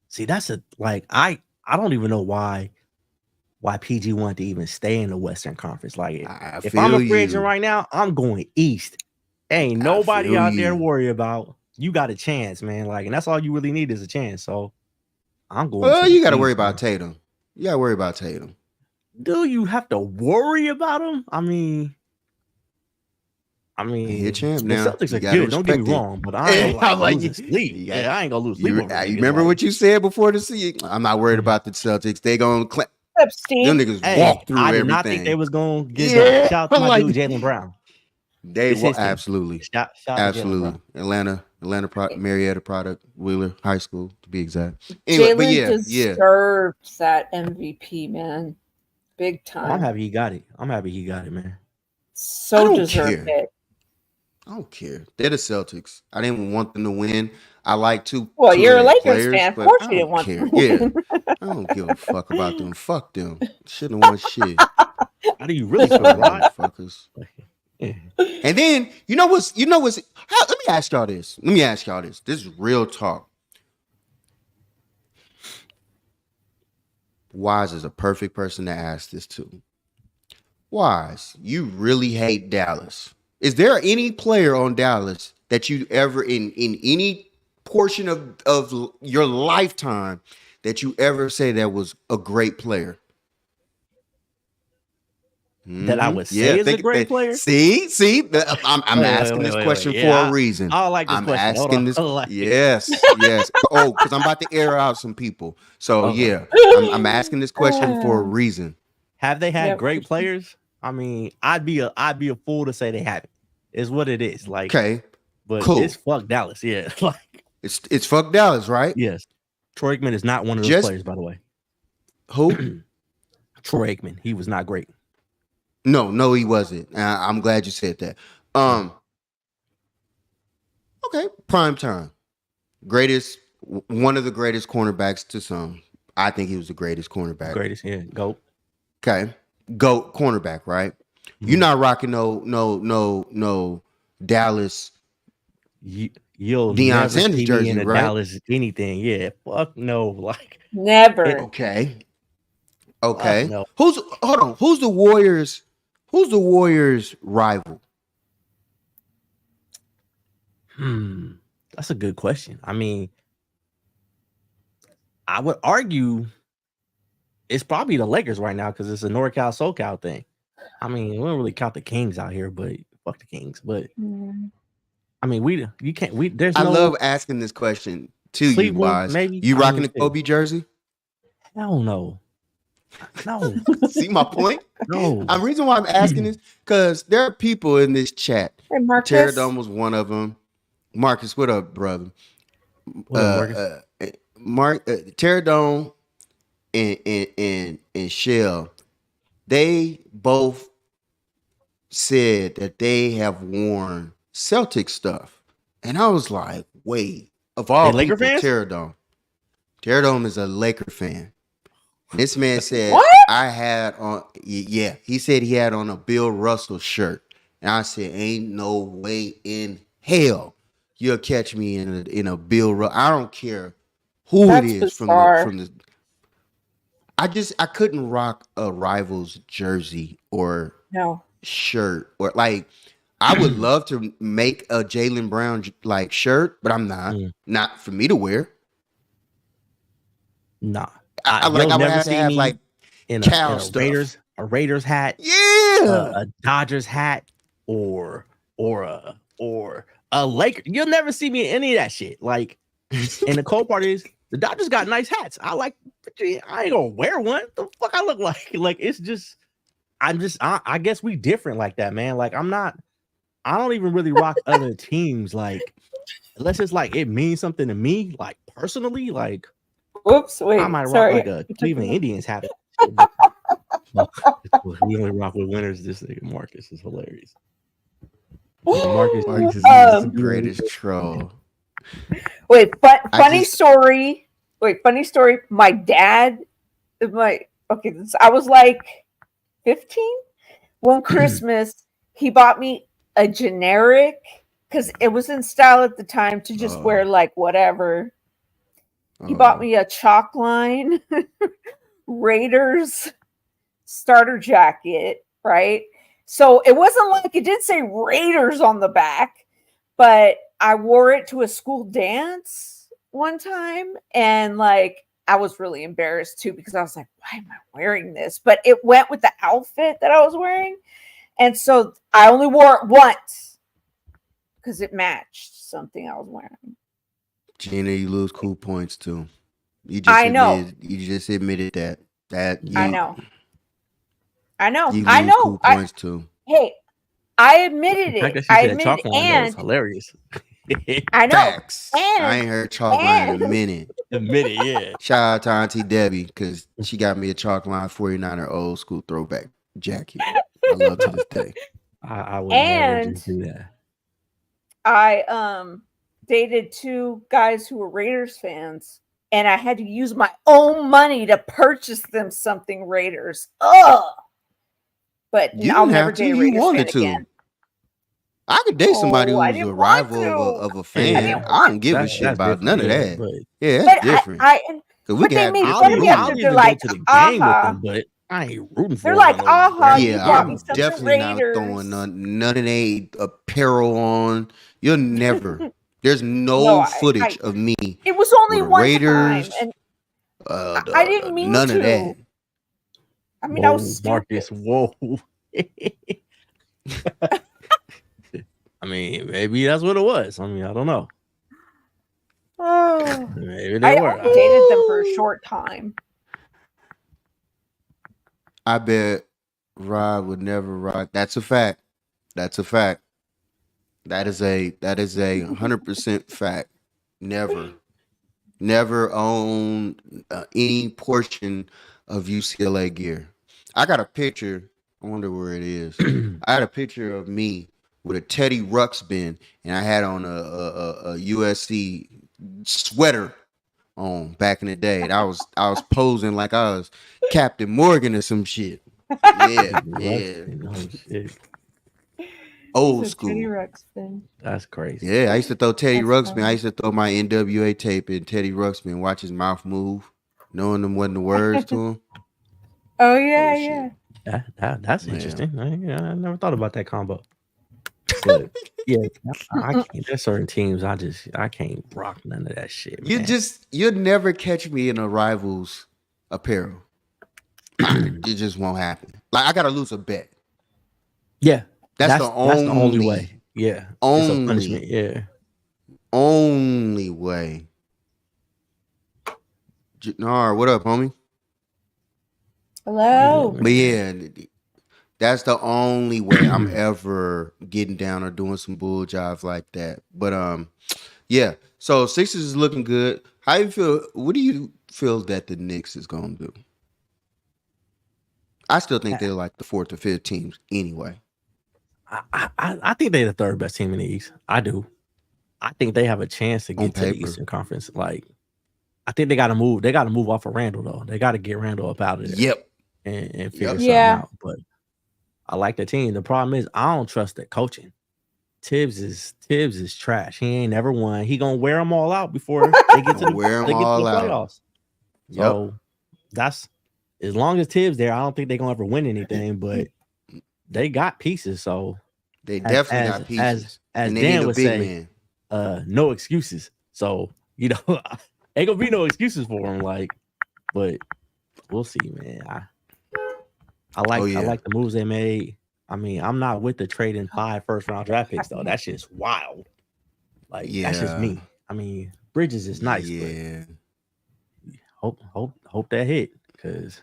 See, that's I don't even know why PG wanted to even stay in the Western Conference. Like if I'm a free agent right now, I'm going East. Ain't nobody out there to worry about. You got a chance, man. Like, and that's all you really need is a chance. So I'm going. Well, you got to worry about Tatum. You got to worry about Tatum. Do you have to worry about him? I mean, he a champ now. The Celtics are good. Don't get me wrong, but I ain't losing sleep. Yeah, I ain't gonna lose sleep. You remember what you said before the season? I'm not worried about the Celtics. They gonna them niggas walk through everything. I did not think they was gonna get shout out to my dude Jaylen Brown. They will absolutely, absolutely. Atlanta Marietta product, Wheeler High School to be exact. Anyway, Jaylen deserves that MVP, man, big time. I'm happy he got it. Man. So deserved it. I don't care. They're the Celtics. I didn't want them to win. I like to. Well, you're a Lakers fan. Of course, you didn't want them to win. Yeah, I don't give a fuck about them. Fuck them. Shouldn't have won shit. How do you really feel, motherfuckers? And then you know what's? Let me ask y'all this. This is real talk. Wise is a perfect person to ask this to. Wise, you really hate Dallas. Is there any player on Dallas that you ever in any portion of your lifetime that you ever say that was a great player? That I would say is a great player? See, I'm asking this question for a reason. I like this question. Asking this. Yes. Oh, because I'm about to air out some people. So yeah, I'm asking this question for a reason. Have they had great players? I mean, I'd be a fool to say they haven't. Is what it is. Like, okay, but cool. It's fuck Dallas. Yeah, like it's fuck Dallas, right? Yes. Troy Aikman is not one of those players, by the way. Who? Troy Aikman. He was not great. No, he wasn't. I'm glad you said that. Okay, prime time. One of the greatest cornerbacks to some. I think he was the greatest cornerback. Greatest, yeah. GOAT. Okay. GOAT cornerback, right? Mm-hmm. You're not rocking no Dallas. You'll Deion Sanders jersey, in a right? Dallas anything. Yeah. Fuck no. Like never. Okay. No. Who's the Warriors? Who's the Warriors rival? That's a good question. I mean, I would argue it's probably the Lakers right now because it's a NorCal SoCal thing. I mean, we don't really count the Kings out here, but fuck the Kings. But I mean, I love asking this question to you, Boz. You rocking the Kobe jersey? Hell no. No. See my point? No. The reason why I'm asking this because there are people in this chat. Hey, Marcus. Pterodome was one of them. Marcus, what up, brother? What up, Marcus? Pterodome and Shell, they both said that they have worn Celtic stuff, and I was like, wait, of all They Laker people, fans? Terradome is a Laker fan. This man said What? I had on, yeah, he said he had on a Bill Russell shirt, and I said, ain't no way in hell you'll catch me in a Bill Russell. I don't care who That's it is bizarre. from the. I couldn't rock a Rivals jersey or No. shirt or like. I would love to make a Jaylen Brown like shirt, but I'm not for me to wear. Nah. I would have to have like in cow a stuff. Raiders hat, Yeah, a Dodgers hat, or a Laker. You'll never see me in any of that shit. Like, and the cold part is the Dodgers got nice hats. I ain't gonna wear one. The fuck I look like? Like, it's just, I guess we different like that, man. Like, I don't even really rock other teams. Like, unless it's like it means something to me, like personally, like. Whoops, wait. I might sorry. rock like a Cleveland Indians hat. We only rock with winners. This nigga Marcus is hilarious. Marcus is the greatest troll. Wait, but funny story. My dad, I was like 15 one Christmas. He bought me a generic because it was in style at the time to just wear like whatever. He bought me a chalk line Raiders starter jacket, right? So it wasn't like it did say Raiders on the back, but I wore it to a school dance one time, and like I was really embarrassed too because I was like, why am I wearing this? But it went with the outfit that I was wearing, and so I only wore it once because it matched something I was wearing. Gina, you lose cool points too. You just admitted that. I know. You I lose know. cool points too. Hey, I admitted it. I admitted it, and it's hilarious. I know. Facts. And I ain't heard chalk line in a minute. Yeah. Shout out to Auntie Debbie because she got me a chalk line 49er old school throwback jacket. I love to this day. I would never just do that. I dated two guys who were Raiders fans, and I had to use my own money to purchase them something Raiders. Ugh. But I'll never date a Raiders fan again. I could date somebody who's a rival of a fan. I don't give a shit about none of that. Yeah, that's different. Because we can have fun of me after they're like, to the game with them, but I ain't rooting for them. They're like, aha. Yeah, I'm definitely not throwing none of they apparel on. You'll never. There's no footage of me. It was only one Raiders, time, and I didn't mean none of that. I mean, I was stupid. Marcus, whoa. I mean, maybe that's what it was. I mean, I don't know. Oh, maybe they were. I dated them for a short time. I bet Rob would never rock. That's a fact. That's a fact. That is a 100% fact. Never own any portion of UCLA gear. I got a picture. I wonder where it is. I had a picture of me with a Teddy Ruxpin, and I had on a USC sweater on back in the day. And I was posing like I was Captain Morgan or some shit. Yeah. Oh, shit. Old school. Teddy Ruxpin. That's crazy. Yeah, I used to throw Teddy Ruxpin. I used to throw my NWA tape in Teddy Ruxpin, watch his mouth move, knowing them wasn't the words to him. Oh yeah. That's interesting. I never thought about that combo. But yeah, I can't. There's certain teams I can't rock none of that shit. Man. You'll never catch me in a Rivals apparel. It just won't happen. Like I gotta lose a bet. Yeah. That's the only way. Yeah. Only. It's a punishment. Yeah. Only way. Nar, what up, homie? Hello. But yeah, that's the only way I'm ever getting down or doing some bull jobs like that. But yeah. So Sixers is looking good. How you feel? What do you feel that the Knicks is gonna do? I still think they're like the 4th or 5th teams anyway. I think they're the third best team in the East. I do. I think they have a chance to On get to the paper. Eastern Conference. Like, I think they got to move. They got to move off of Randall though. They got to get Randall up out of there Yep. and figure something Yeah. out. But I like the team. The problem is I don't trust the coaching. Tibbs is trash. He ain't never won. He gonna wear them all out before they get to the, Wear 'em they get to all the out. playoffs. Yep. So that's as long as Tibbs there. I don't think they're gonna ever win anything. But they got pieces. So They definitely got pieces. as and they Dan need a would big say, man. no excuses. So ain't gonna be no excuses for him. Like, but we'll see, man. I like Oh, yeah. I like the moves they made. I mean, I'm not with the trading 5 first-round draft picks though. That shit's wild. Like that's just me. Yeah. I mean, Bridges is nice, Yeah. but hope that hit because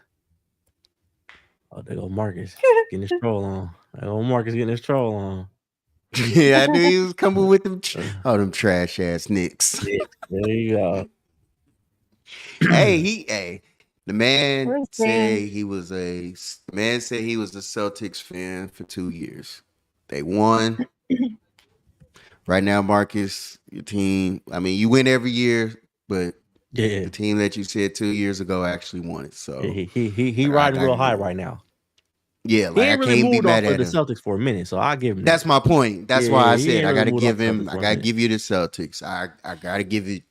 there go Marcus getting his troll on. There go Marcus getting his troll on. Yeah, I knew he was coming with them them trash ass Knicks. There you go. The man Where's said Dan? he was a Celtics fan for 2 years. They won. Right now, Marcus, your team. I mean, you win every year, but Yeah, the team that you said 2 years ago actually won it. So he riding real high right now. yeah, He like I ain't really can't be moved off mad of at the him. Celtics for a minute, so I'll give him That's that. my point. That's Yeah, why I he said ain't I really gotta moved give off the him. Celtics I for a gotta minute. give you the Celtics. I gotta give it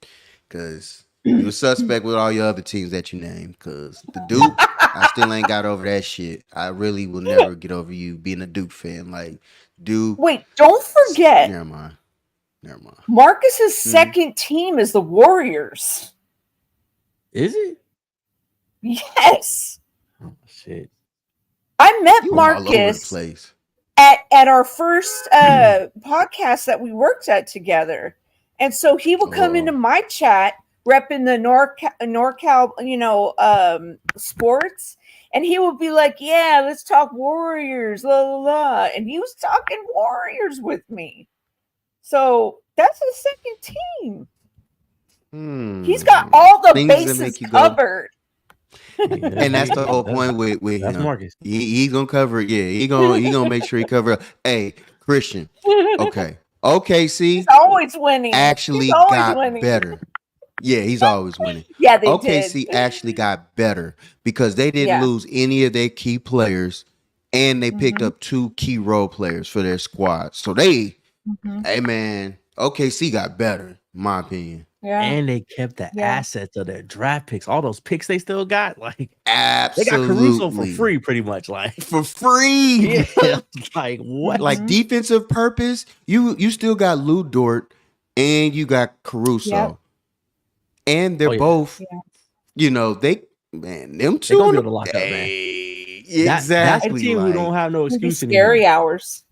because you a suspect with all your other teams that you named. Because the Duke, I still ain't got over that shit. I really will never get over you being a Duke fan. Like Duke. Wait, don't forget, Never mind. Marcus's second team is the Warriors. Is it? Yes. Oh shit. I met You all over the Marcus place. at our first podcast that we worked at together. And so he would come into my chat repping the NorCal, sports. And he would be like, yeah, let's talk Warriors, la, la, la. And he was talking Warriors with me. So that's his second team. He's got all the Things that bases make you go- covered. Yeah, And that's the whole point with That's him. Marcus. He's gonna cover it. Yeah, he gonna make sure he cover up. Hey, Christian. Okay. OKC He's always winning. actually He's always got winning. better. Yeah, he's always winning. Yeah, they OKC did. actually got better because they didn't Yeah. lose any of their key players, and they picked Mhm. up 2 key role players for their squad. So they, Mhm. hey man, OKC got better, in my opinion. Yeah. And they kept the Yeah. assets of their draft picks. All those picks they still got. Like they Absolutely, got Caruso for free, pretty much. Like For free. yeah, like what? Mhm. Like defensive purpose, you still got Lou Dort and you got Caruso. Yep. And they're Oh, yeah. both, Yeah. them two gonna on be the able to lock up, man. Hey, That's exactly. a team who like, don't have no It'd be excuse scary anymore. hours.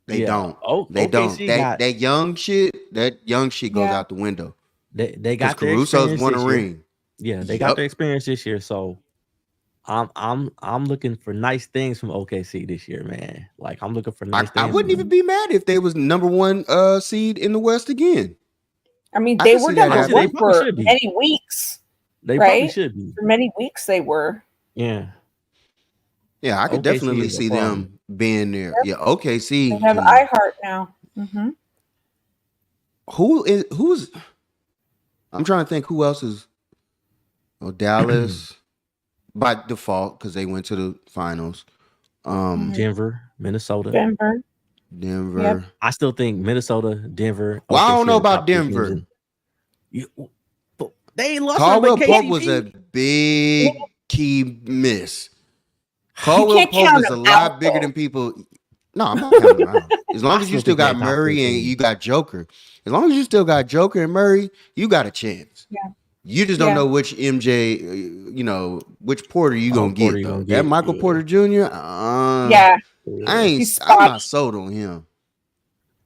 they Yeah. don't. Oh, They don't. OKC That young shit goes Yeah. out the window. they Because got their Caruso's experience won a this year. ring. Yeah, they Yup. got their experience this year. So I'm looking for nice things from OKC this year, man. Like I'm looking for nice I things. wouldn't from even be mad if they was number 1 seed in the West again. I mean, I they can were see that number happening. one They probably for should be. many weeks. They probably right? should be. For many weeks, they were. Yeah. Yeah, I could OKC definitely is a see them being there. Yep. Yeah, OKC. They have can- iHeart now. Mm-hmm. who's I'm trying to think who else is Dallas by default because they went to the finals. Mhm. Denver, Minnesota. Denver. Denver. Yep. I still think Minnesota, Denver. Well, I don't OKC know are the about top three teams Denver. They ain't lost Caldwell to Pope KCP. was a big key miss. Caldwell can't Pope count is a him lot out, bigger though. than people. No, I'm not counting him out. As long I as you still still think got they top Murray three and teams. you got Joker, as long as you still got Joker and Murray, you got a chance. Yeah. You just don't Yeah. know which MJ, which Porter you gonna Porter get you though. gonna That get, Michael yeah. Porter Jr. Yeah. I'm He's spotty. not sold on him.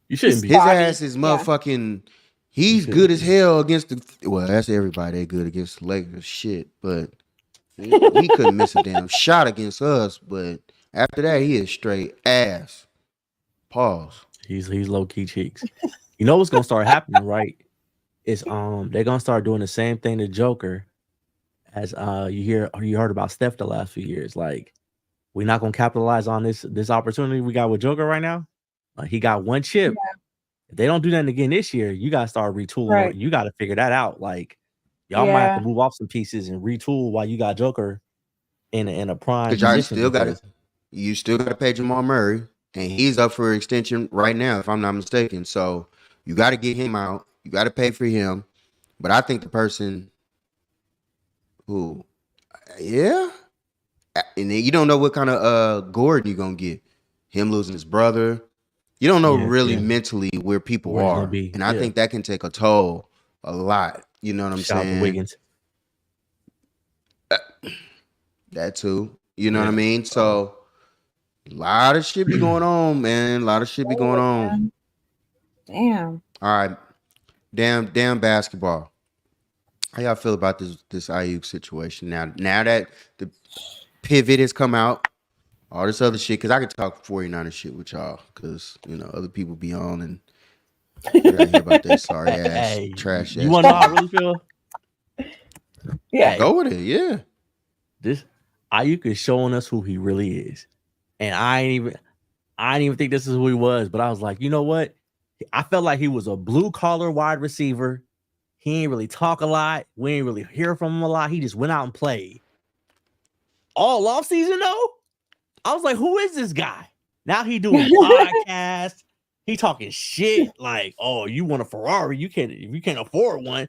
You shouldn't be. His Spotty, ass is yeah. motherfucking. He's should good be. as hell against the. Well, that's everybody. They good against the Lakers. Shit, but he couldn't miss a damn shot against us. But after that, he is straight ass. Pause. He's low key cheeks. You know what's gonna start happening, right? Is they're gonna start doing the same thing to Joker as you heard about Steph the last few years. Like we're not gonna capitalize on this opportunity we got with Joker right now. He got one chip. If they don't do that again this year, you gotta start retooling. Right. You gotta figure that out. Like y'all might have to move off some pieces and retool while you got Joker in a prime Because y'all position. still got to pay Jamal Murray, and he's up for extension right now, if I'm not mistaken. So you got to get him out. You got to pay for him. But I think the person who, and then you don't know what kind of Gordon you're gonna get. Him losing his brother. You don't know mentally where people are, and I think that can take a toll a lot. You know what I'm saying? Wiggins. That too. You know what I mean? So a lot of shit be going on, man. A lot of shit be going on. Damn. All right. Damn basketball. How y'all feel about this Ayuk situation now? Now that the pivot has come out, all this other shit, because I could talk 49er shit with y'all, because other people be on and I gotta hear about that sorry ass trash ass. You wanna know how I really feel? Yeah. Go with it, yeah. This Ayuk is showing us who he really is. And I didn't even think this is who he was, but I was like, you know what? I felt like he was a blue collar wide receiver. He ain't really talk a lot. We ain't really hear from him a lot. He just went out and played. All offseason though, I was like, who is this guy? Now he doing podcasts. He talking shit like, oh, you want a Ferrari? You can't afford one.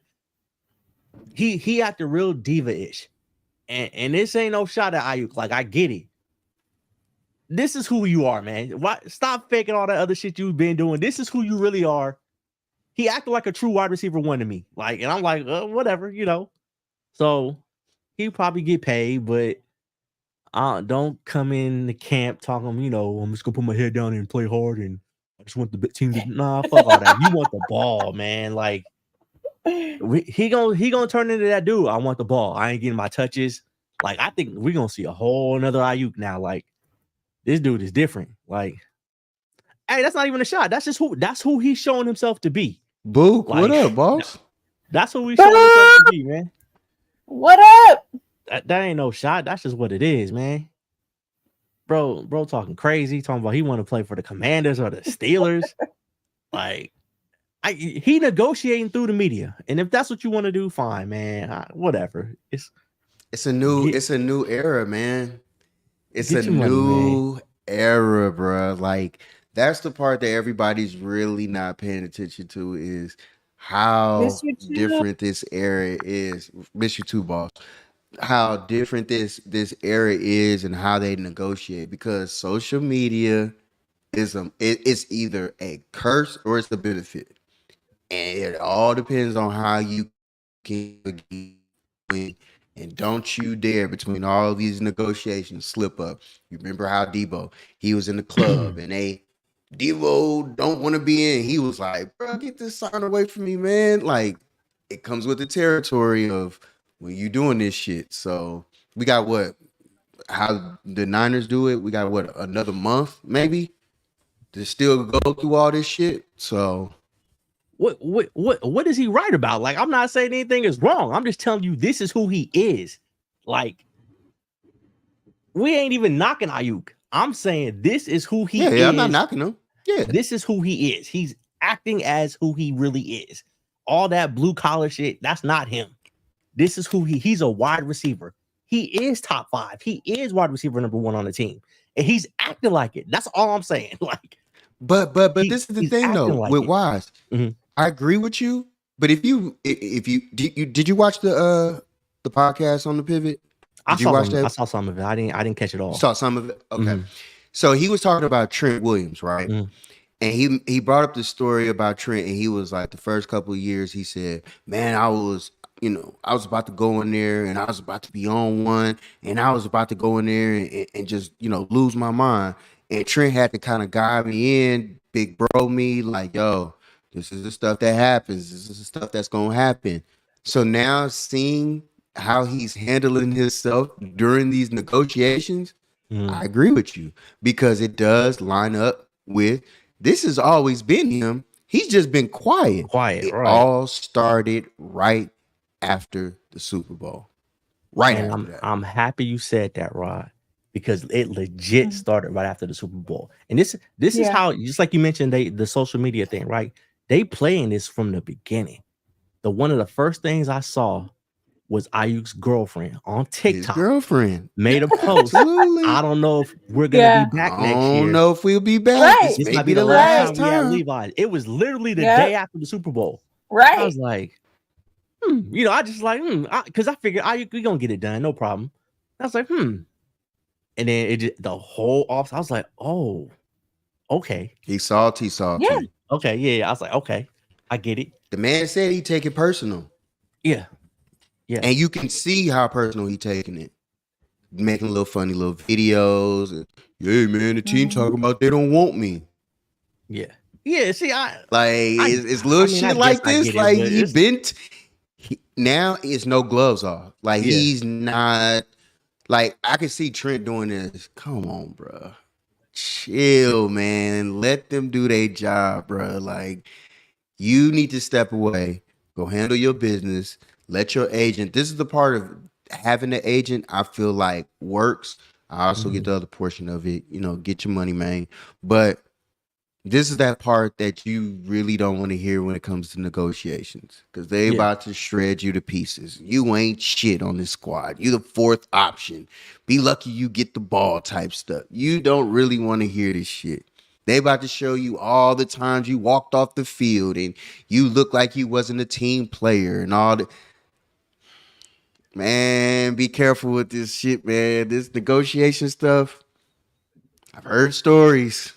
He acted real diva-ish. And this ain't no shot at Ayuk. Like, I get it. This is who you are, man. Why stop faking all that other shit you've been doing? This is who you really are. He acted like a true wide receiver one to me. Like, and I'm like, whatever, So he probably get paid, but don't come in the camp talking, I'm just gonna put my head down and play hard and I just want the team to fuck all that. You want the ball, man. Like he gonna turn into that dude. I want the ball. I ain't getting my touches. Like, I think we're gonna see a whole nother Ayuk now. Like, this dude is different. Like, hey, that's not even a shot. That's who he's showing himself to be. Book, like, what up, boss? That's who he's showing himself to be, man. What up? That ain't no shot. That's just what it is, man. Bro talking crazy, talking about he want to play for the Commanders or the Steelers. Like, he negotiating through the media. And if that's what you want to do, fine, man. Whatever. It's a new era, man. It's a new era, bro. Like, that's the part that everybody's really not paying attention to, is how different this era is. Miss you too, boss. How different this era is and how they negotiate, because social media is it's either a curse or it's a benefit, and it all depends on how you can win. And don't you dare, between all these negotiations, slip up. You remember how Debo, he was in the club and Debo don't want to be in. He was like, bro, get this sign away from me, man. Like, it comes with the territory of when you doing this shit. So we got how the Niners do it. We got another month maybe to still go through all this shit. So what is he right about? Like, I'm not saying anything is wrong. I'm just telling you this is who he is. Like, we ain't even knocking Ayuk. I'm saying this is who he is. Yeah, I'm not knocking him. Yeah. This is who he is. He's acting as who he really is. All that blue collar shit, that's not him. This is who he's a wide receiver. He is top 5. He is wide receiver number 1 on the team. And he's acting like it. That's all I'm saying. Like, but this is the thing though, like with Wise. Mm-hmm. I agree with you. But if you did you watch the podcast on the Pivot? I saw some of it. I didn't catch it all. Saw some of it. Okay. Mm-hmm. So he was talking about Trent Williams, right? Mm-hmm. And he brought up the story about Trent, and he was like, the first couple of years, he said, man, I was about to go in there and I was about to be on one, and I was about to go in there and just, lose my mind. And Trent had to kind of guide me in, big bro me, like, yo, this is the stuff that happens. This is the stuff that's going to happen. So now seeing how he's handling himself during these negotiations, I agree with you, because it does line up with, this has always been him. He's just been quiet. It right. all started right after the Super Bowl. Right after that. I'm happy you said that, Rod, because it legit Mhm. started right after the Super Bowl. And this is Yeah. how, just like you mentioned, the social media thing, right? They playing this from the beginning. One of the first things I saw was Ayuk's girlfriend on His TikTok girlfriend. made a post. Absolutely. I don't know if we're gonna Yeah. be back I next don't year. know if we'll be back. Right. This This may might be the Right. last we at time. Levi's. It was literally the Yep. day after the Super Bowl. I Right. was like, you know, I just like, because I figured we gonna get it done, no problem. I was like, and then it just, the whole off. I was like, oh, okay, He's salty. Yeah. okay, yeah. I was like, okay, I get it. The man said he take it personal. Yeah. And you can see how personal he taking it. Making little funny little videos. And, yeah, man, the team talking about they don't want me. Yeah. See, it's little I mean, I shit like guess I this. get it, Like but he it's- been now it's no gloves off. Like Yeah. he's not. Like I can see Trent doing this. Come on, bro. Chill, man. Let them do their job, bro. Like you need to step away. Go handle your business. Let your agent. This is the part of having an agent I feel like works. I also get the other portion of it. You know, get your money, man. But this is that part that you really don't want to hear when it comes to negotiations because they about to shred you to pieces. You ain't shit on this squad. You the fourth option. Be lucky you get the ball type stuff. You don't really want to hear this shit. They about to show you all the times you walked off the field and you look like you wasn't a team player and all that. Man, be careful with this shit, man. This negotiation stuff. I've heard stories.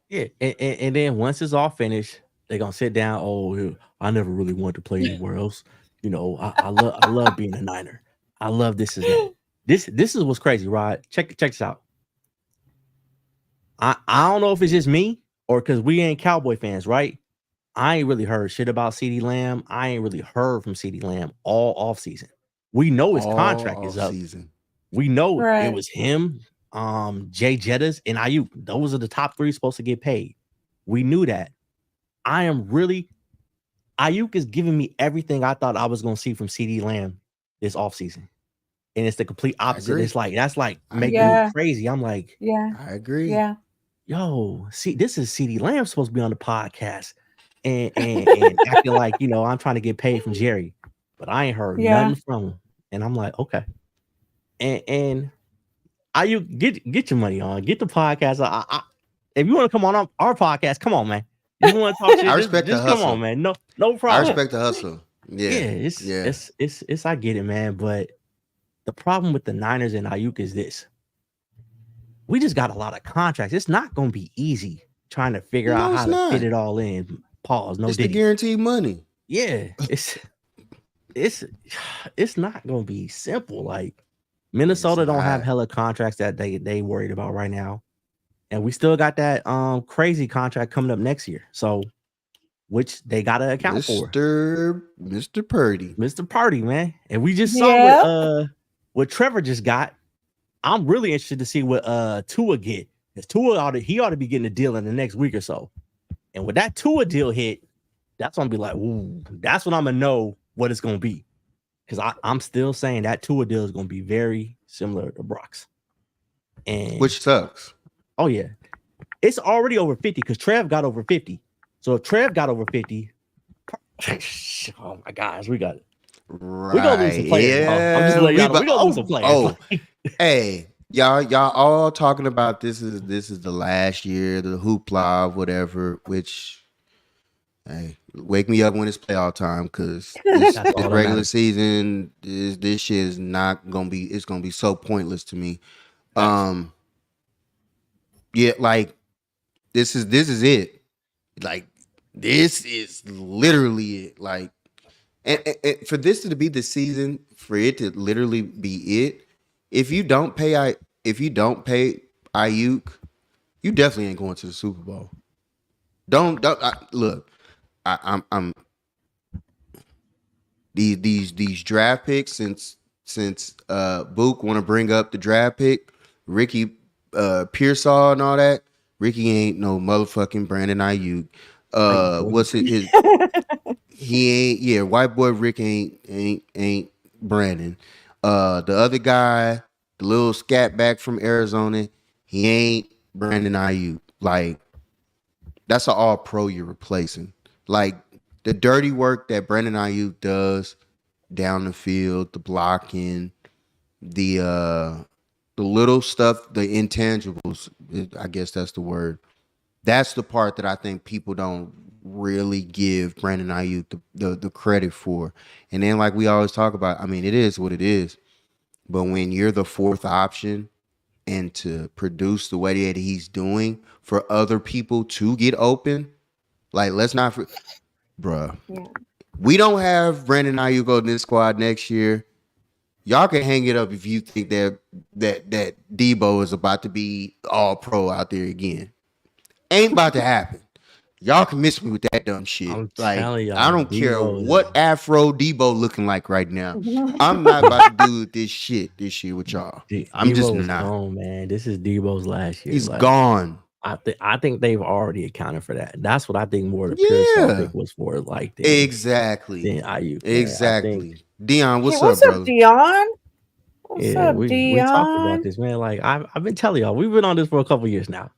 Yeah, and then once it's all finished, they're gonna sit down. Oh, I never really wanted to play anywhere else. You know, I love being a Niner. I love this is that. This is what's crazy, Rod. Check this out. I don't know if it's just me or because we ain't Cowboy fans, right? I ain't really heard shit about CeeDee Lamb. I ain't really heard from CeeDee Lamb all off season. We know his contract is up. Season. We know Right. it was him, Jay Jettas, and Ayuk. Those are the top three supposed to get paid. We knew that. Ayuk is giving me everything I thought I was going to see from CeeDee Lamb this offseason. And it's the complete opposite. agree. It's like, that's like making Yeah. me crazy. I'm like, Yeah. I agree. Yeah. yo, see, this is CeeDee Lamb supposed to be on the podcast and acting like, you know, I'm trying to get paid from Jerry, but I ain't heard Yeah. nothing from him. And I'm like, okay. And Ayuk, get your money on, get the podcast. If you want to come on our podcast, come on, man. You want to talk shit? I respect just the come hustle. on, man. No I problem. respect the hustle. Yeah. It's I get it, man. But the problem with the Niners and Ayuk is this: we just got a lot of contracts. It's not going to be easy trying to figure No, out it's how to not. fit it all in. Pause. No It's the Diddy. guaranteed money. Yeah, it's not going to be simple. Like Minnesota It's don't have not. hella contracts that they worried about right now. And we still got that crazy contract coming up next year. So, which they gotta account for. Mr. Purdy. Mr. Party, man. And we just saw what Trevor just got. I'm really interested to see what Tua get. Because Tua ought to be getting a deal in the next week or so. And when that Tua deal hit, that's gonna be like, ooh, that's when I'm gonna know what it's gonna be. Because I'm still saying that Tua deal is gonna be very similar to Brock's. And Which sucks. oh yeah, it's already over 50 because Trev got over 50. So if Trev got over 50, oh my gosh, we got it. Right. We're gonna lose some players. I'm just letting y'all know, we're gonna lose some players. Oh, hey, y'all all talking about this is the last year, the hoopla, whatever. Which, hey, wake me up when it's playoff time because this That's all that regular matters. season this shit is not gonna be. It's gonna be so pointless to me. Yeah, like this is it. Like this is literally it. Like, and for this to be the season, for it to literally be it. If you don't pay Ayuk, you definitely ain't going to the Super Bowl. Look. I'm these draft picks since Book want to bring up the draft pick, Ricky Pearsall and all that. Ricky ain't no motherfucking Brandon Ayuk. What's it? He ain't. Yeah, white boy Rick ain't Brandon. The other guy, the little scat back from Arizona. He ain't Brandon Ayuk. Like, that's an all pro you're replacing. Like, the dirty work that Brandon Ayuk does down the field, the blocking, the little stuff, the intangibles, I guess that's the word. That's the part that I think people don't really give Brandon Ayuk the credit for. And then, like we always talk about, I mean, it is what it is. But when you're the fourth option and to produce the way that he's doing for other people to get open, like, let's not, bruh. Yeah. We don't have Brandon Ayuk on this squad next year. Y'all can hang it up if you think that Debo is about to be all pro out there again. Ain't about to happen. Y'all can miss me with that dumb shit. I'm Like, telling y'all, I don't care Debo is- what Afro Debo looking like right now. I'm not about to do this shit with y'all. I'm just Debo is not. gone, man. This is Debo's last year. He's Like, gone. I think they've already accounted for that. That's what I think more the Pearsall pick was for. Like, Exactly. Than Ayuk. Man. Exactly. Dion, what's Hey, up, brother? Dion? What's Yeah, up, we Dion? talked about this, man. Like, I've been telling y'all, we've been on this for a couple years now.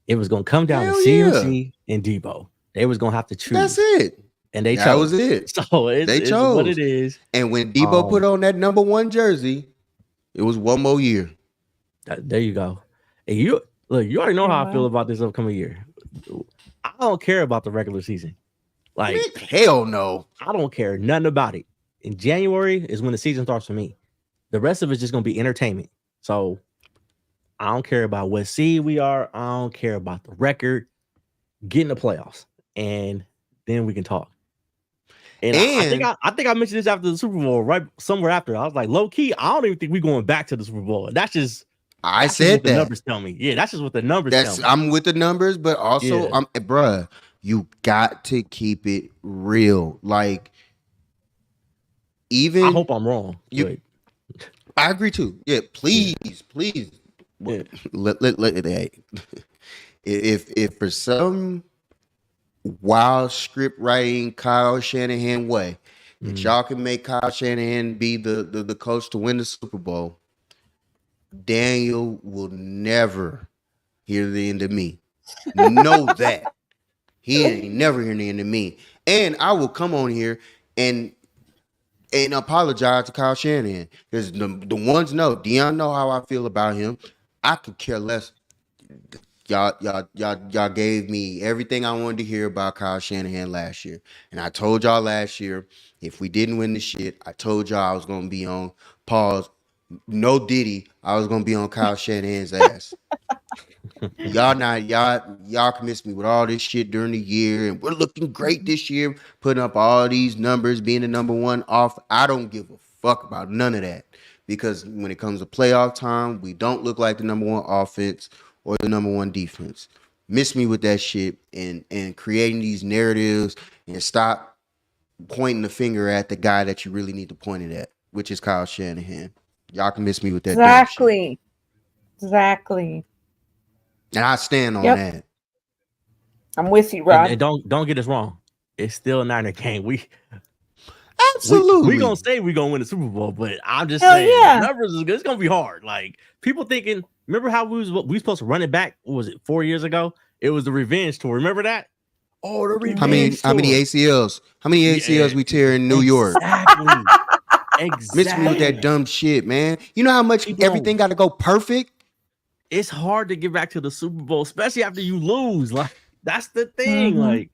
It was gonna come down Hell to CMC and Debo. They was gonna have to choose. That's it. And they That chose. was it. So They it's chose. what it is. And when Debo put on that number 1 jersey, it was one more year. There you go. And you already know how I feel about this upcoming year. I don't care about the regular season. Like, Man, hell no. I don't care nothing about it. In January is when the season starts for me. The rest of it's just gonna be entertainment. So I don't care about what seed we are. I don't care about the record. Get in the playoffs, and then we can talk. And I think I mentioned this after the Super Bowl, right somewhere after. I was like, low key, I don't even think we're going back to the Super Bowl. That's just said what the numbers tell me. Yeah, that's just what the numbers tell me. I'm with the numbers, but also bruh, you got to keep it real. Like, even I hope I'm wrong. I agree too. Yeah, please. Yeah. Hey, if for some wild script writing Kyle Shanahan way that y'all can make Kyle Shanahan be the coach to win the Super Bowl, Daniel will never hear the end of me. Know that. He ain't never hearing the end of me. And I will come on here and apologize to Kyle Shanahan. Because the ones know, Dion know how I feel about him. I could care less. Y'all gave me everything I wanted to hear about Kyle Shanahan last year. And I told y'all last year, if we didn't win the shit, I told y'all I was gonna be on pause. No Diddy, I was gonna be on Kyle Shanahan's ass. Y'all can miss me with all this shit during the year, and we're looking great this year, putting up all these numbers, being the number 1 off. I don't give a fuck about none of that, because when it comes to playoff time, we don't look like the number 1 offense or the number 1 defense. Miss me with that shit and creating these narratives, and stop pointing the finger at the guy that you really need to point it at, which is Kyle Shanahan. Y'all can miss me with that. Exactly. And I stand on that. I'm with you, Rod. And don't get us wrong. It's still a Niner game. Absolutely. We gonna say we gonna win the Super Bowl, but I'm just saying the numbers is good. It's gonna be hard. Like, people thinking, remember how we supposed to run it back? What was it, 4 years ago? It was the revenge tour. Remember that? Oh, the revenge How many ACLs? How many ACLs we tear in New York? Exactly. Miss me with that dumb shit, man. You know how much everything got to go perfect? It's hard to get back to the Super Bowl, especially after you lose. Like, that's the thing. Like,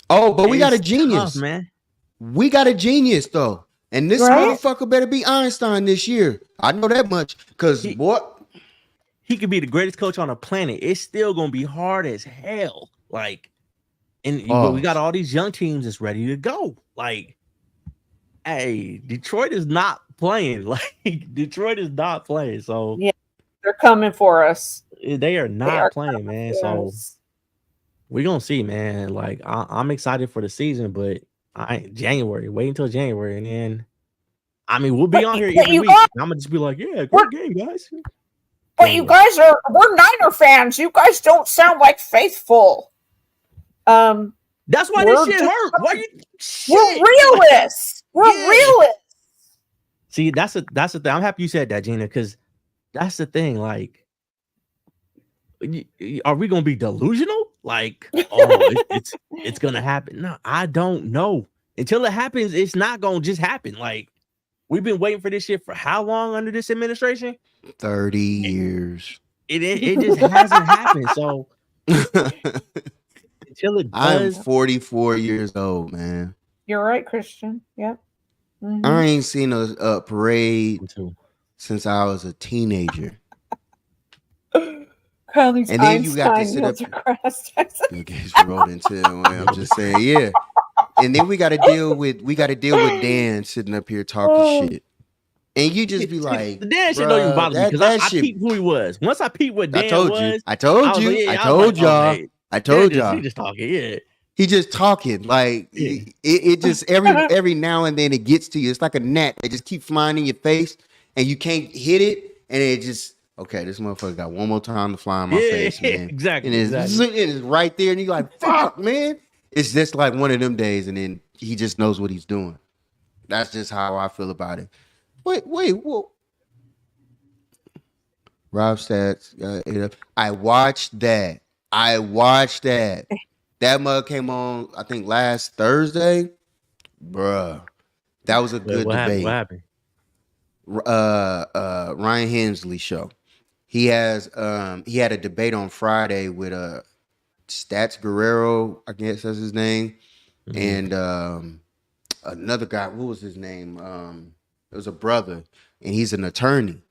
but we got a genius, tough, man. We got a genius though, and this motherfucker better be Einstein this year. I know that much, because he could be the greatest coach on the planet. It's still gonna be hard as hell. Like, and we got all these young teams that's ready to go. Like, hey, Detroit is not playing. Like, Detroit is not playing. So yeah, they're coming for us. They are not playing, man. So we're gonna see, man. Like, I'm excited for the season, but January. Wait until January, and then we'll be on here every week. I'm gonna just be like, yeah, great game, guys. But you guys we're Niner fans. You guys don't sound like faithful. That's why this shit hurt. Why we're realists. We're realists. See, that's the thing. I'm happy you said that, Gina, because that's the thing. Like, are we gonna be delusional? Like, oh, it's gonna happen. No, I don't know. Until it happens, it's not gonna just happen. Like, we've been waiting for this shit for how long under this administration? 30 years. It just hasn't happened. So until it I'm does, 44 years old, man. You're right, Christian. Yep. Mhm. I ain't seen a parade Me too. since I was a teenager. Carly's And then you got to Einstein sit Neil up- deGrasse Tyson. Bill Gates rolled into it. I'm just saying, yeah. And then we got to deal with Dan sitting up here talking Oh. shit, and you just be like, the Dan shit don't even "Bruh, bother me that because I shit- peeped who he was. Once I peeped what Dan I told was, you, I I told was you, like, yeah, I I was told like, y'all, okay, I told he y'all." just talking, yeah. He just talking like Yeah. it just every now and then it gets to you. It's like a gnat. It just keep flying in your face, and you can't hit it, and it just okay. This motherfucker got one more time to fly in my face, man. Exactly. And it's right there, and you're like, fuck, man. It's just like one of them days, and then he just knows what he's doing. That's just how I feel about it. Wait, whoa. Rob Stats. I watched that. That mug came on, I think, last Thursday. Bruh. That was a good debate. What happened? Ryan Hensley show. He had a debate on Friday with Stats Guerrero, I guess that's his name, Mhm. and another guy. What was his name? It was a brother, and he's an attorney.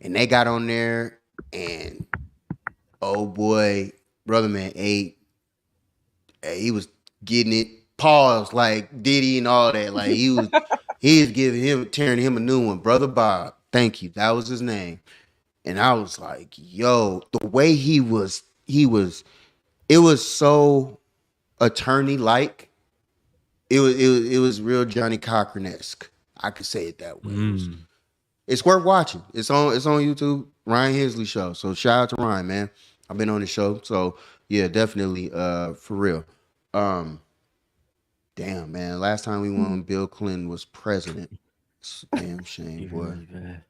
And they got on there, and oh boy, brother man ate. He was getting it. Pause like Diddy and all that. Like he was tearing him a new one. Brother Bob, thank you. That was his name. And I was like, yo, the way he was, it was so attorney-like. It was real Johnny Cochran-esque. I could say it that way. It's worth watching. It's on YouTube, Ryan Hensley show. So shout out to Ryan, man. I've been on the show. So yeah, definitely for real. Damn, man. Last time we won, Bill Clinton was president. It's a damn shame, boy. Really bad.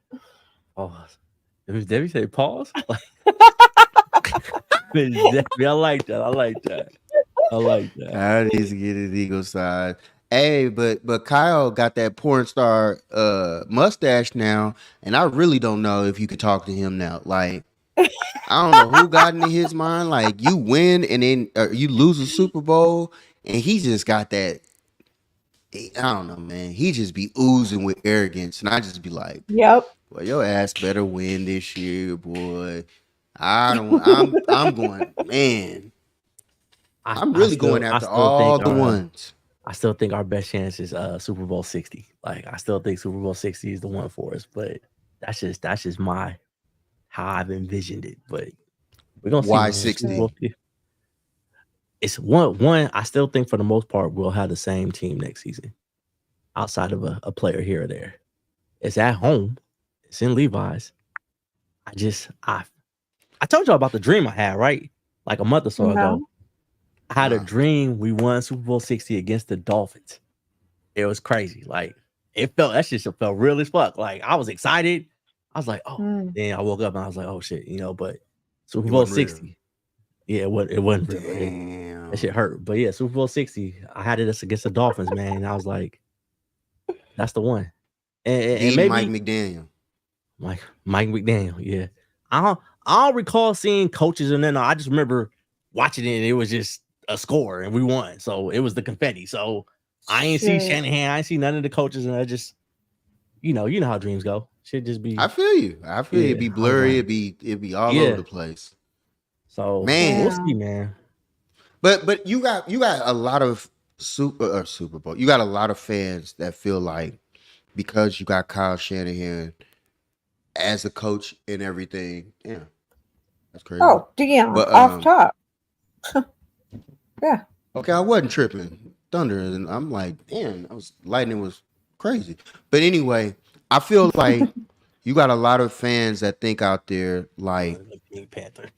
Pause. Did we say pause? I like that. I like that. I need to get his ego side. Hey, but Kyle got that porn star mustache now, and I really don't know if you could talk to him now. Like, I don't know who got into his mind. Like, you win and then you lose a Super Bowl, and he just got that. I don't know, man. He just be oozing with arrogance, and I just be like, Yep. "Well, your ass better win this year, boy." I'm going, man. I'm really going after all the ones. I still think our best chance is Super Bowl 60. Like, I still think Super Bowl 60 is the one for us, but that's just how I've envisioned it. But we're gonna see. Why 60? It's one. I still think for the most part we'll have the same team next season, outside of a player here or there. It's at home. It's in Levi's. I told y'all about the dream I had, right? Like a month or so ago. I had a dream we won Super Bowl 60 against the Dolphins. It was crazy. Like, that shit felt real as fuck. Like, I was excited. I was like, oh. Then I woke up and I was like, oh shit, but Super Bowl 60. Yeah, it wasn't real. Damn. That shit hurt. But yeah, Super Bowl 60, I had it against the Dolphins, man. And I was like, that's the one. And maybe Mike McDaniel. Mike McDaniel, yeah. I don't recall seeing coaches and then I just remember watching it and it was just a score and we won. So it was the confetti. So I ain't see Shanahan, I ain't see none of the coaches, and I just you know how dreams go. Should just be I feel you. It'd be blurry, it'd be all over the place. So man, we'll see, man. But you got a lot of Super Bowl. You got a lot of fans that feel like because you got Kyle Shanahan as a coach and everything. Yeah. That's crazy. Oh, damn. But, off top. Yeah. Okay, I wasn't tripping. Thunder, and I'm like, damn, lightning was crazy. But anyway, I feel like you got a lot of fans that think out there like Pink Panther.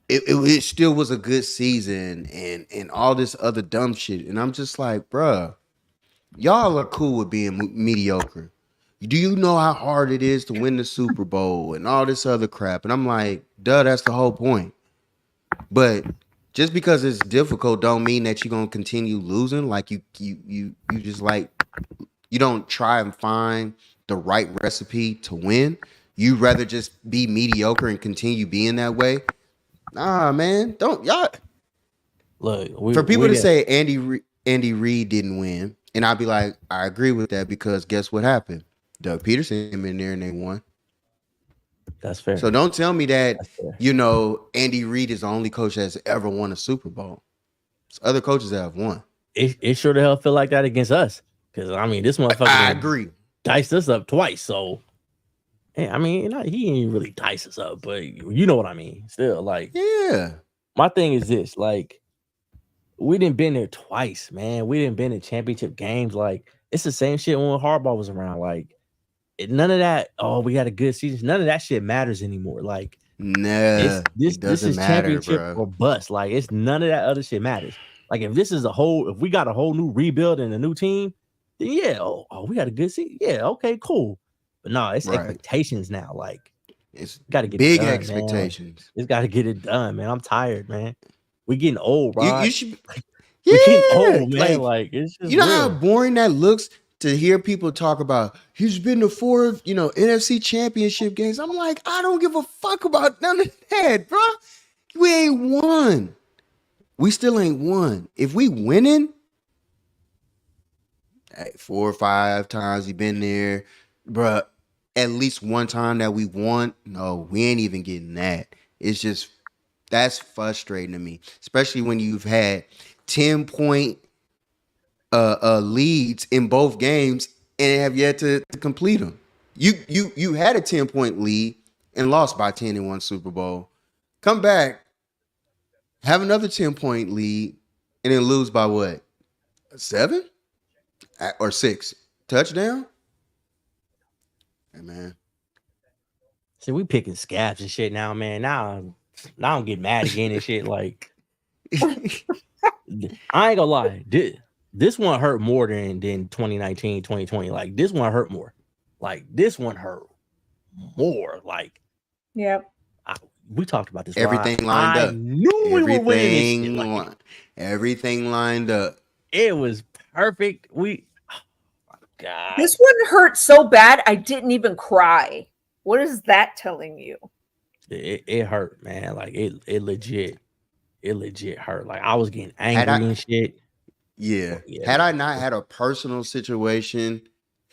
It still was a good season and all this other dumb shit. And I'm just like, bruh, y'all are cool with being mediocre. do you know how hard it is to win the Super Bowl and all this other crap? And I'm like, duh, that's the whole point. But just because it's difficult don't mean that you're gonna continue losing. Like you just like you don't try and find the right recipe to win. You rather just be mediocre and continue being that way. Nah, man, don't y'all. Look, For people to say Andy Reid didn't win, and I'd be like, I agree with that because guess what happened? Doug Peterson came in there and they won. that's fair. So don't tell me that That's fair. Andy Reid is the only coach that's ever won a Super Bowl. There's other coaches that have won. It sure the hell feel like that against us. Because I mean, this motherfucker I agree. diced us up twice. So, yeah, I mean, he ain't really diced us up, but you know what I mean. Still, like, Yeah. my thing is this: like, we didn't been there twice, man. We didn't been in championship games. Like, it's the same shit when Harbaugh was around. Like, none of that. Oh, we had a good season. None of that shit matters anymore. Like, Nah, this doesn't is matter, championship bro. or bust. Like, it's none of that other shit matters. Like, if we got a whole new rebuild and a new team, then yeah, we got a good season. Yeah, okay, cool. But no, it's Right. expectations now. Like, It's got to get big it done, expectations. Man. It's got to get it done, man. I'm tired, man. We getting old, bro. You should. We're getting old, man. like, Like, it's just you know how real. boring that looks to hear people talk about. He's been to 4, NFC Championship games. I'm like, I don't give a fuck about none of that, bro. We ain't won. We still ain't won. If we winning, 4 or 5 times he been there, bro. At least one time that we won. No, we ain't even getting that. It's just that's frustrating to me, especially when you've had 10-point leads in both games and have yet to complete them. You had a 10-point lead and lost by 10 in one Super Bowl. Come back, have another 10-point lead, and then lose by what? 7 or 6 touchdown? Hey, man. See, we picking scabs and shit now, man. Now I'm getting mad again and shit. Like, I ain't gonna lie. This one hurt more than 2019, 2020. Like, this one hurt more. Like, this one hurt more. Like, Yep. we talked about this. Everything lined up. I knew we were winning this shit. Like, Everything lined up. it was perfect. Oh my God. This one hurt so bad I didn't even cry. What is that telling you? It hurt, man. Like, it legit hurt. Like, I was getting angry and shit. Yeah. Yeah. Had I not had a personal situation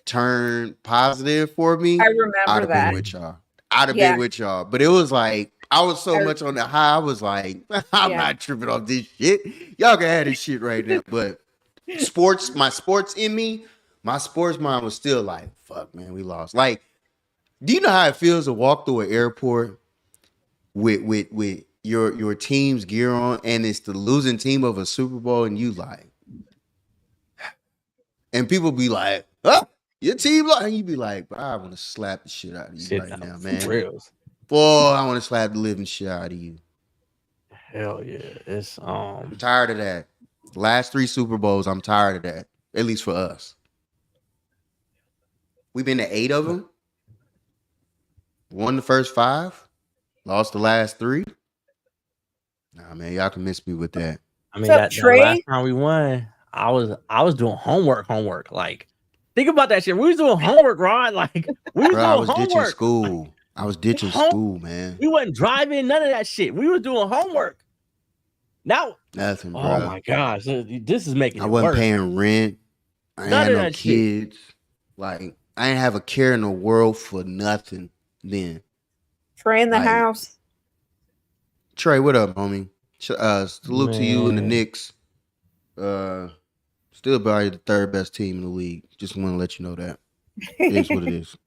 turn positive for me, I I'd remember have that. been with y'all. I'd have Yeah. been with y'all. But it was like, I was so much on the high. I was like, I'm Yeah. not tripping off this shit. Y'all can have this shit right now. But my sports mind was still like, fuck, man, we lost. Like, do you know how it feels to walk through an airport with your team's gear on and it's the losing team of a Super Bowl and you like, and people be like, oh, your team lost. And you be like, I want to slap the shit out of you right now, man. Reals. Boy, I want to slap the living shit out of you. Hell yeah. It's I'm tired of that. Last 3 Super Bowls, I'm tired of that. At least for us. We've been to 8 of them. Won the first 5. Lost the last 3. Nah, man, y'all can miss me with that. I mean, What's up, that Trey? last time we won, I was doing homework. Like, think about that shit. We was doing homework, Rod. Like, we was Bro, I doing was ditching homework. school. I was ditching school, man. We wasn't driving, none of that shit. We were doing homework. Now, Nothing, bro. oh my gosh, this is making I it wasn't worse. paying rent. I ain't None had of no that shit. kids. Like, I ain't have a care in the world for nothing then. Trey in the Like, house. Trey, what up, homie? Salute to you and the Man. Knicks. Still probably the 3rd best team in the league. Just want to let you know that. It is what it is.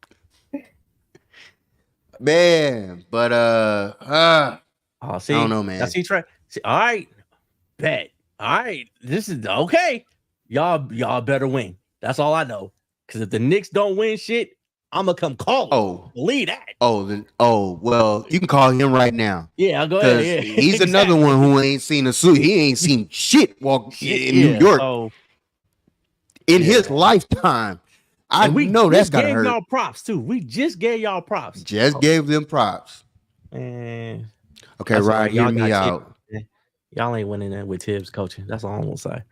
Man, but Oh, see, I don't know, man. Now, see, Trey. See, all right, bet. All right, this is okay. Y'all better win. That's all I know. Because if the Knicks don't win shit, I'm gonna come call him. Oh. Believe that. Well, you can call him right now. Yeah, I'll go ahead. Because Yeah, he's another exactly. one who ain't seen a suit. He ain't seen shit walk in Yeah, New York so, in yeah. his lifetime. I And we know that's just gotta gave hurt. y'all props too. We just gave y'all props. Just gave them props. Man, Okay, that's all Rod, right. hear Y'all me got out. Tibbs, man. Y'all ain't winning that with Tibbs coaching. That's all I'm gonna say.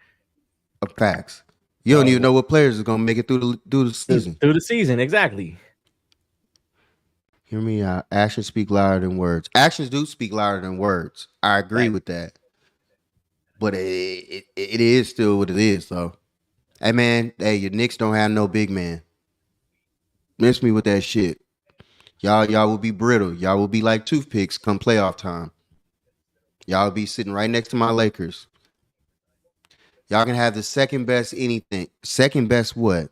Facts. You don't even know what players is gonna make it through the season. Through the season, exactly. Hear me out. Actions speak louder than words. Actions do speak louder than words. I agree with that. But it is still what it is, though. Hey, man. Hey, your Knicks don't have no big man. Miss me with that shit. Y'all will be brittle. Y'all will be like toothpicks come playoff time. Y'all will be sitting right next to my Lakers. Y'all can have the second best anything. Second best what?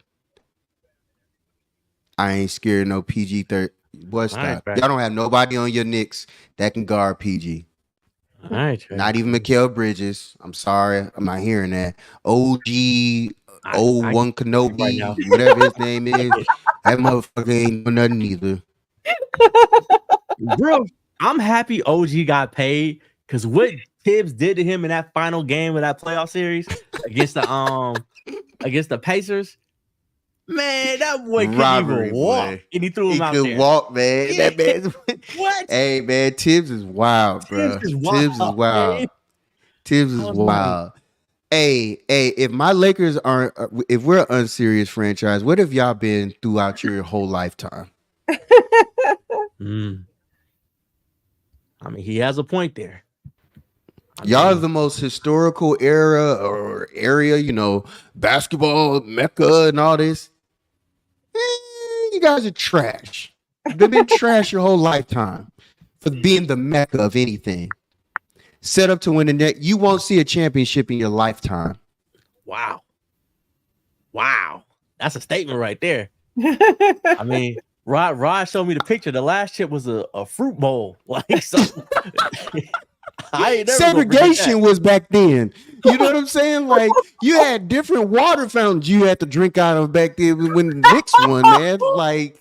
I ain't scared of no PG-13. What All right, stop? Trey. Y'all don't have nobody on your Knicks that can guard PG. All right, Trey. Not even Mikal Bridges. I'm sorry. I'm not hearing that. OG, one Kenobi, right now. whatever his name is. That motherfucker ain't doing nothing either. Bro, I'm happy OG got paid because what Tibbs did to him in that final game of that playoff series against the Pacers. Man, that boy couldn't Robbery, even walk, boy. and he threw him He out could there. walk, man. Yeah. That man. What? Hey, man, Tibbs is wild, bro. Tibbs is Tibbs is wild, wild. man. Tibbs is I was wild. Hey, if my Lakers aren't, if we're an unserious franchise, what have y'all been throughout your whole lifetime? I mean, he has a point there. Y'all are the most historical era or area, basketball mecca and all this. You guys are trash. They've been trash your whole lifetime for being the mecca of anything. Set up to win the net. You won't see a championship in your lifetime. Wow. That's a statement right there. I mean, Rod showed me the picture. The last chip was a fruit bowl. Like, so I ain't never gonna forget Segregation was back then. You know what I'm saying? Like, you had different water fountains you had to drink out of back then when the Knicks won, man. Like,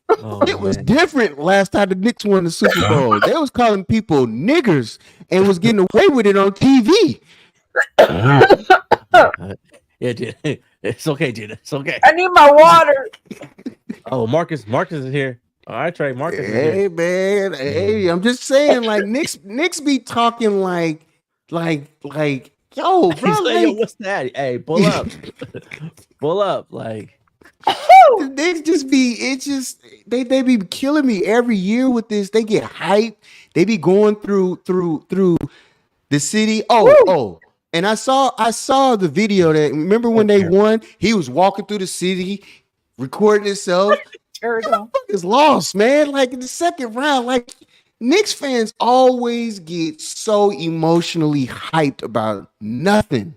that. it was different last time the Knicks won the Super Bowl. They was calling people niggers and was getting away with it on TV. Yeah, Jada. It's okay, Jada. It's okay. I need my water. Oh, Marcus is here. All right, Trey. Marcus is Hey, here. man. Hey, I'm just saying, like, Knicks be talking like, yo, bro. He's like, Like, yo, what's that? Hey, pull up. Pull up. Like, the Knicks just be, it's just, they be killing me every year with this. They get hyped. They be going through the city. Oh. And I saw the video that, remember when they won? He was walking through the city, recording himself. Motherfuckers lost, man. Like in the second round, like Knicks fans always get so emotionally hyped about nothing.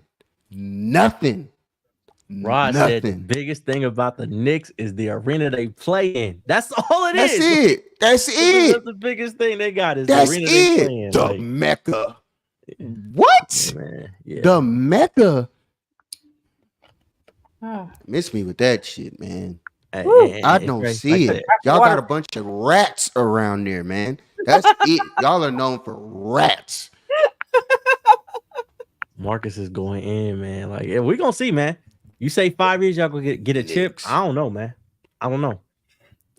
Rod said the biggest thing about the Knicks is the arena they play in. That's all it is. That's That's the biggest thing they got is That's the arena they play in. The Like, Mecca. What? man, yeah. The Mecca. Oh. Miss me with that shit, man. Hey, I don't Trey, see like it. Y'all got a bunch of rats around there, man. That's it. Y'all are known for rats. Marcus is going in, man. Like, yeah, we're gonna see, man. You say 5 years, y'all gonna get a chip? Knicks. I don't know, man. I don't know.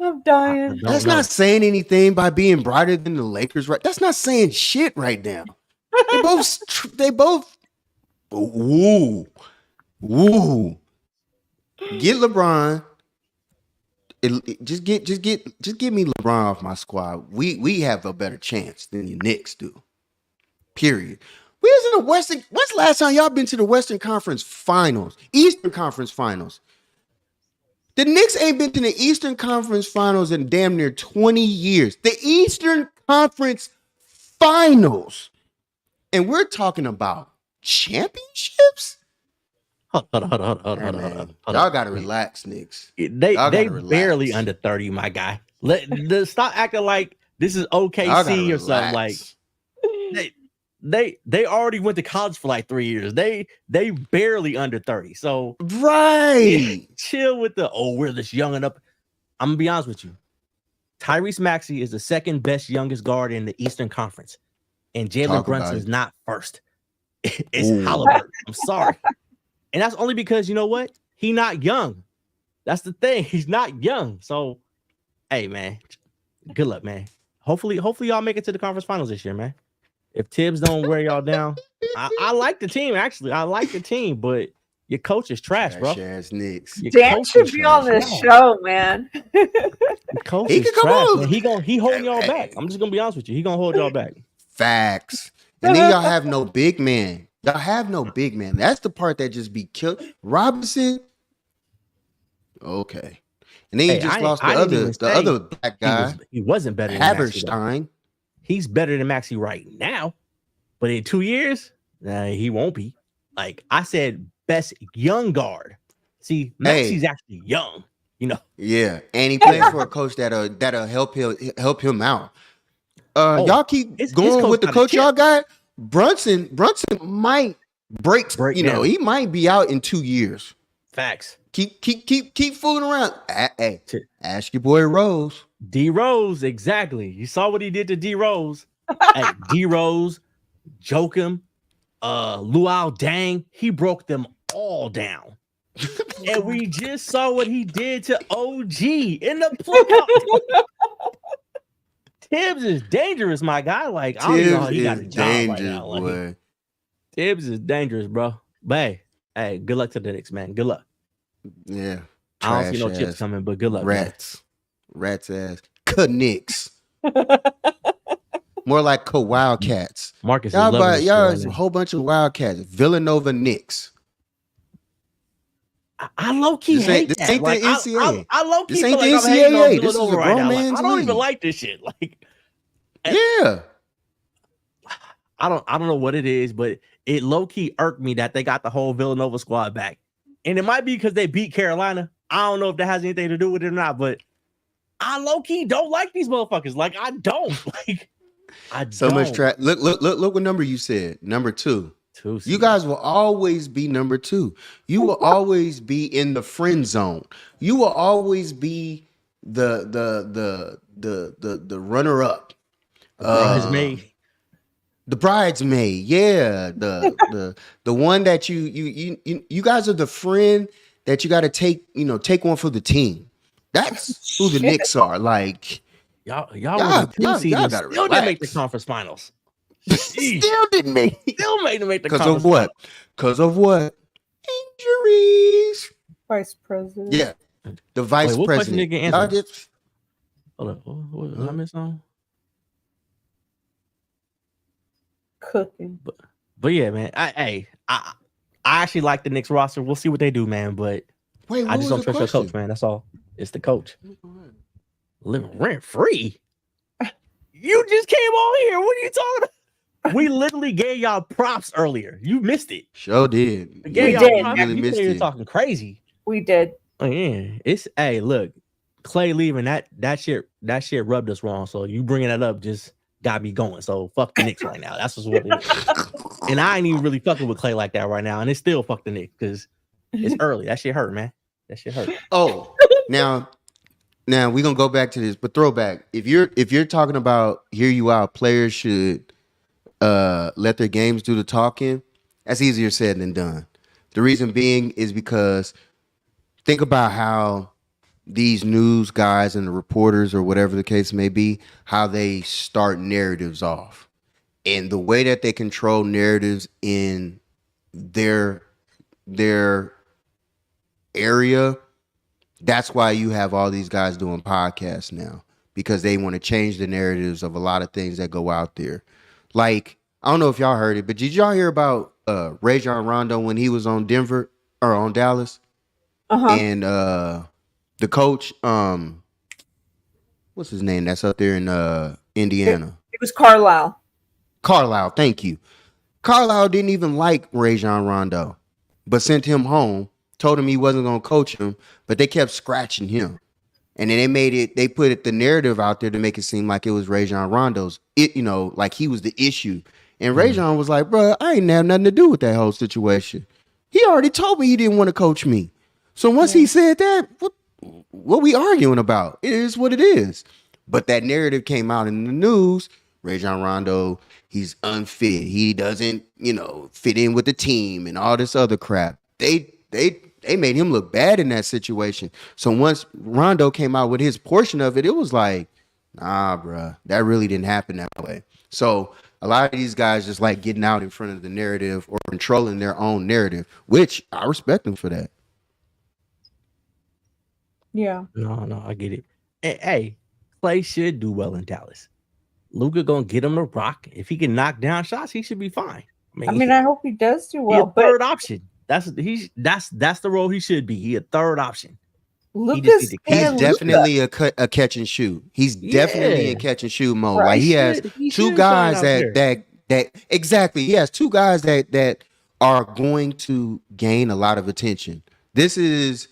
I'm dying. That's not saying anything by being brighter than the Lakers, right? That's not saying shit right now. They both. Woo. Get LeBron. Just get me LeBron off my squad. We have a better chance than the Knicks do. Period. We was in the Western. When's the last time y'all been to the Western Conference Finals? Eastern Conference Finals. The Knicks ain't been to the Eastern Conference Finals in damn near 20 years. The Eastern Conference Finals. And we're talking about championships? Hold on. Y'all gotta relax, Knicks. They relax. barely under 30, my guy. Stop acting like this is OKC or something. Like they already went to college for like 3 years. They barely under 30. So right. Chill with we're this young and up. I'm gonna be honest with you. Tyrese Maxey is the second best youngest guard in the Eastern Conference, and Jalen Brunson is not first. It's Halliburton. I'm sorry, and that's only because you know what? He not young. That's the thing. He's not young. So, hey, man, good luck, man. Hopefully y'all make it to the conference finals this year, man. If Tibbs don't wear y'all down, I like the team, actually. I like the team, but your coach is trash, bro. Ass Knicks. Your Dan coach should is be on trash. this show, man. Your coach He is can come trash, on. man. He holding y'all back. I'm just gonna be honest with you. He gonna hold y'all back. Facts. And then y'all have no big man. Y'all have no big man. That's the part that just be killed. Robinson. Okay. And then you just lost I didn't even the say other black guy, he wasn't better than Maxey, though. Haberstein. He's better than Maxey right now, but in 2 years, he won't be. Like I said, best young guard. See, Maxey's actually young, you know. Yeah, and he plays for a coach that'll help him out. Y'all keep going with the coach y'all got. Brunson might break you know, he might be out in 2 years. Facts. Keep fooling around. Hey, ask your boy Rose. D Rose, exactly. You saw what he did to D Rose. Hey, D Rose, Joakim, Luau Dang, he broke them all down. And we just saw what he did to OG in the playoffs. Tibbs is dangerous, my guy. Like, I don't even know how he got a job right now. Like, Tibbs is dangerous, bro. But hey, good luck to the Knicks, man. Good luck. Yeah. I don't see no chips coming, but good luck. Rats. Man. Rats ass. Knicks. More like Wildcats. Marcus, y'all is a whole bunch of Wildcats. Villanova Knicks. I low key hate this that. Ain't like, the NCAA. I low key this feel ain't like the I'm hating on NCAA. This is a Villanova right grown now. Like, man's I don't league. even like this shit. Like, yeah. I don't know what it is, but it low key irked me that they got the whole Villanova squad back, and it might be because they beat Carolina. I don't know if that has anything to do with it or not, but I low key don't like these motherfuckers. Like, I don't like. Much trash. Look what number you said. Number 2. You guys will always be number 2. You will always be in the friend zone. You will always be the runner up. Bridesmaid. The bridesmaid, yeah. The one that you guys are the friend that you got to take one for the team. That's who the Knicks are. Like y'all still didn't make the conference finals. Still didn't make. Still made them make the conference. Because of what? Because of what? Injuries. Vice president. Yeah, the vice president. Hold on, what did I miss on? Cooking. But yeah, man. I actually like the Knicks roster. We'll see what they do, man. But I just don't trust your coach, man. That's all. It's the coach. Living rent free. You just came on here. What are you talking about? We literally gave y'all props earlier. You missed it. Sure did. We did. Really missed it. You're talking crazy. We did. Oh yeah. Look, Clay leaving that shit rubbed us wrong. So you bringing that up just got me going. So fuck the Knicks right now. That's just what it is. And I ain't even really fucking with Clay like that right now. And it's still fuck the Knicks because it's early. That shit hurt, man. That shit hurt. Oh, now we're gonna go back to this, but throwback. If you're talking about hear you out, players should let their games do the talking. That's easier said than done. The reason being is because think about how these news guys and the reporters or whatever the case may be, how they start narratives off. And the way that they control narratives in their area, that's why you have all these guys doing podcasts now, because they want to change the narratives of a lot of things that go out there. Like, I don't know if y'all heard it, but did y'all hear about Rajon Rondo when he was on Denver or on Dallas? And the coach, what's his name? That's up there in Indiana. It was Carlisle. Carlisle, thank you. Carlisle didn't even like Rajon Rondo, but sent him home. Told him he wasn't going to coach him, but they kept scratching him. And then they put the narrative out there to make it seem like it was Rajon Rondo's, like he was the issue. And Rajon was like, bro, I ain't have nothing to do with that whole situation. He already told me he didn't want to coach me. So once he said that, what we arguing about? It is what it is. But that narrative came out in the news. Rajon Rondo, he's unfit. He doesn't, fit in with the team and all this other crap. They they made him look bad in that situation. So once Rondo came out with his portion of it, it was like, nah, bruh, that really didn't happen that way. So a lot of these guys just like getting out in front of the narrative or controlling their own narrative, which I respect them for that. Yeah. No, I get it. Hey, Clay should do well in Dallas. Luka gonna get him the rock. If he can knock down shots, he should be fine. I mean, I hope he does do he well, a but third option. That's the role he should be. He a third option. Lucas need to He's Yeah, and definitely a catch and shoot. He's definitely Yeah. in catch and shoot mode. Right. Like he has He two should guys shine out there. that exactly. He has two guys that are going to gain a lot of attention. This is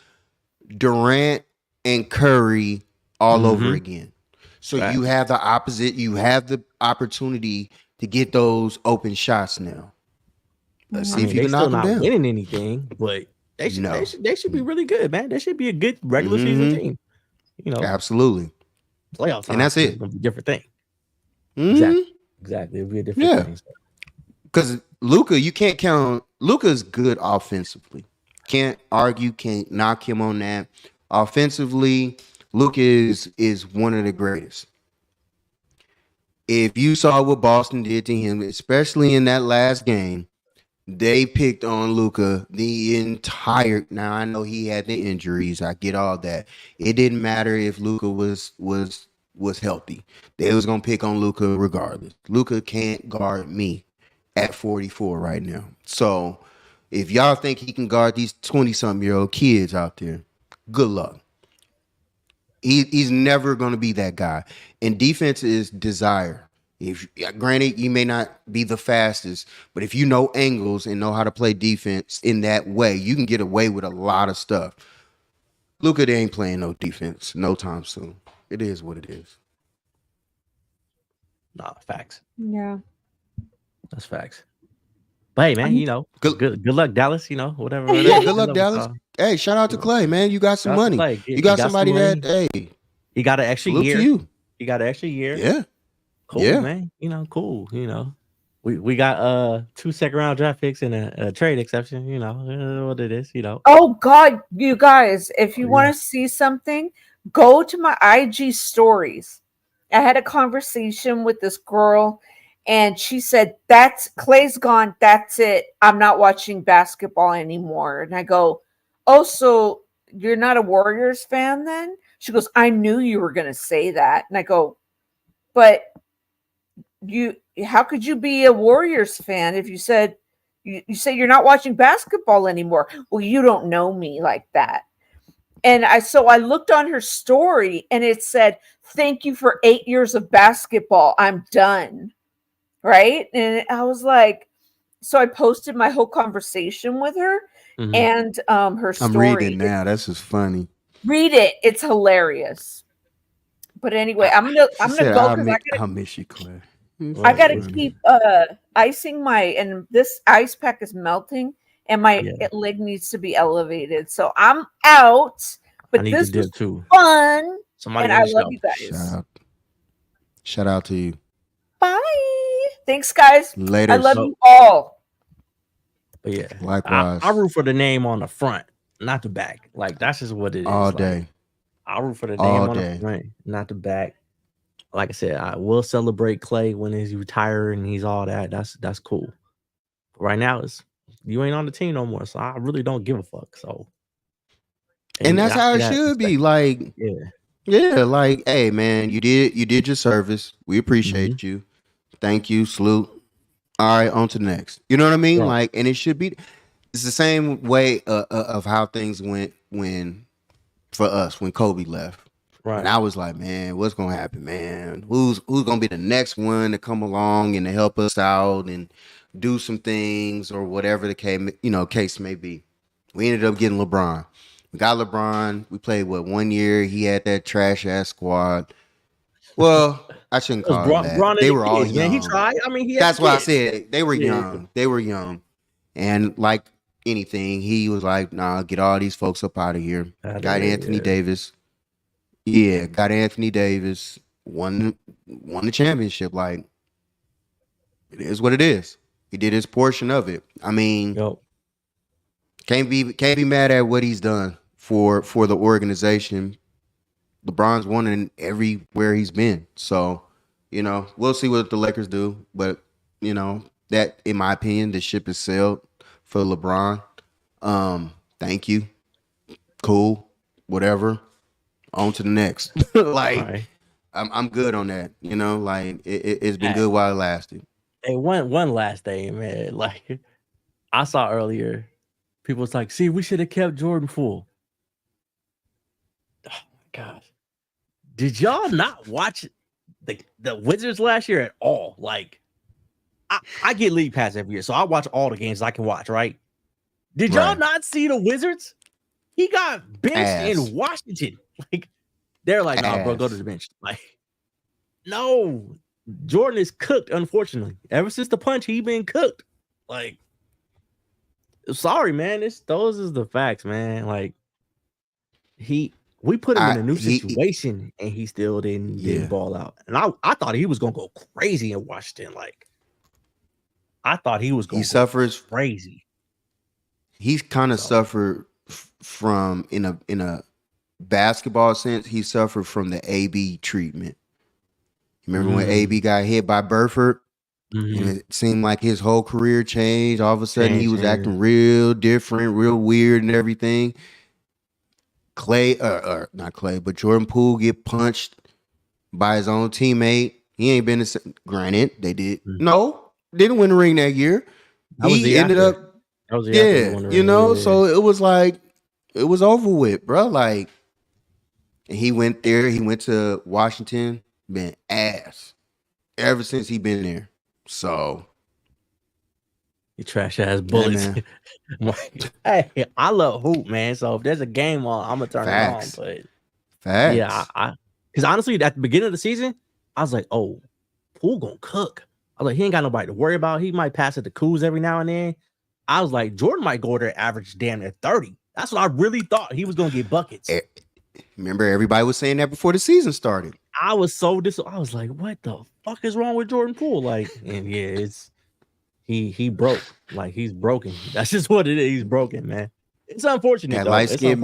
Durant and Curry all over Mhm. again. So Right. you have the opposite. You have the opportunity to get those open shots now. Let's see I if mean, you they can still knock them not down. winning anything, but they should, No. they should be really good, man. They should be a good regular season Mhm. team. You know, Absolutely. playoff time, And that's it's it. gonna be a different thing. Mhm. Exactly, it'll be a different Yeah. thing. So, Because Luka, you can't count. Luka's good offensively. Can't argue. Can't knock him on that. Offensively, Luka is one of the greatest. If you saw what Boston did to him, especially in that last game, they picked on Luka the entire. Now I know he had the injuries. I get all that. It didn't matter if Luka was healthy. They was gonna pick on Luka regardless. Luka can't guard me at 44 right now. So if y'all think he can guard these 20-something-year-old kids out there, good luck. He's never going to be that guy. And defense is desire. If granted, you may not be the fastest, but if you know angles and know how to play defense in that way, you can get away with a lot of stuff. Luka, they ain't playing no defense no time soon. It is what it is. nah, facts. yeah. That's facts. But hey, man, you know, Good- good luck, Dallas. You know, whatever. Yeah, good luck, with Dallas. y'all. Hey, shout out to Clay, man. You got some Shout out to money. Clay. You got some somebody money. that, hey, He got an extra salute year. to you. He got an extra year. Yeah. Cool, Yeah. man. You know, cool. You know, we got 2 second-round draft picks and a trade exception. You know what it is. You know, Oh God, you guys, if you Oh, want yeah. to see something, go to my IG stories. I had a conversation with this girl and she said, "That's Clay's gone. That's it. I'm not watching basketball anymore." And I go, "Oh, so you're not a Warriors fan then?" She goes, "I knew you were going to say that." And I go, "But how could you be a Warriors fan if you said you say you're not watching basketball anymore?" Well, you don't know me like that. And I looked on her story and it said, "Thank you for 8 years of basketball. I'm done." Right? And I was like, so I posted my whole conversation with her Mhm. and her story. I'm reading it now. That's just funny. Read it. It's hilarious. But anyway, I'm gonna She said, go I'll because miss you, Clay. I gotta Funny. keep icing and this ice pack is melting and my Yeah. leg needs to be elevated. So I'm out. I But need this to was dip too. fun. Somebody And I let us love know. you guys. Shout out to you. Bye. Thanks, guys. Later. I love So- you all. But yeah, Likewise. I root for the name on the front, not the back. Like that's just what it is. All Like, day. I root for the name All on day. the front, not the back. Like I said, I will celebrate Clay when he's retired and he's all that. That's cool. Right now, you ain't on the team no more, so I really don't give a fuck. So, And that's I how say it that should be. respectfully. Like, Yeah, like, hey man, you did your service. We appreciate Mm-hmm. you. Thank you. Salute. All right, on to the next. You know what I mean? Right. Like, and it should be. It's the same way of how things went for us when Kobe left. right. And I was like, man, what's gonna happen, man? Who's gonna be the next one to come along and to help us out and do some things or whatever the case may be. We ended up getting LeBron. We got LeBron. We played 1 year. He had that trash ass squad. Well, I shouldn't It was call it that. Braun and They the were all kids, man. He young. tried. I mean, he had That's the why I kids. said they were Yeah. young. They were young. And like anything, he was like, nah, get all these folks up out of here. Outta Got here, Anthony yeah. Davis. Yeah, got Anthony Davis. Won the championship. Like, it is what it is. He did his portion of it. I mean, Yo, Can't be mad at what he's done for the organization. LeBron's won in everywhere he's been. So, we'll see what the Lakers do. But, that, in my opinion, the ship is sailed for LeBron. Thank you. Cool. Whatever. On to the next. Right. I'm good on that. It's been good while it lasted. Hey, one last thing, man. Like I saw earlier, people was like, "See, we should have kept Jordan Poole." Oh my gosh, did y'all not watch the Wizards last year at all? Like, I get league pass every year, so I watch all the games I can watch. Right? Did y'all not see the Wizards? He got benched in Washington. Like, they're like, "No, bro, go to the bench." Like, no. Jordan is cooked, unfortunately. Ever since the punch, he been cooked. Like, sorry, man. Those is the facts, man. Like, we put him in a new situation, and he still didn't ball out. And I thought he was gonna go crazy in Washington. Like, I thought he was going. He suffers crazy. He's kind of suffered from in a basketball sense. He suffered from the AB treatment. Remember when AB got hit by Burford? And it seemed like his whole career changed. All of a sudden, he was acting real different, real weird and everything. Not Clay, but Jordan Poole get punched by his own teammate. He ain't been granted. They didn't win the ring that year. He ended up, so it was like, it was over with, bro. Like, and he went there. He went to Washington. Been ass ever since he been there. So you trash ass bullets. Hey, I love hoop, man. So if there's a game on, I'm gonna turn it on. But yeah, because honestly, at the beginning of the season, I was like, oh, Poole gonna cook. I was like, he ain't got nobody to worry about. He might pass it to Kuz every now and then. I was like, Jordan might go there average damn near 30. That's what I really thought he was gonna get buckets. Remember, everybody was saying that before the season started. I was so I was like, what the fuck is wrong with Jordan Poole? Like, and yeah, it's he broke. Like, he's broken. That's just what it is. He's broken, man. It's unfortunate. That light skin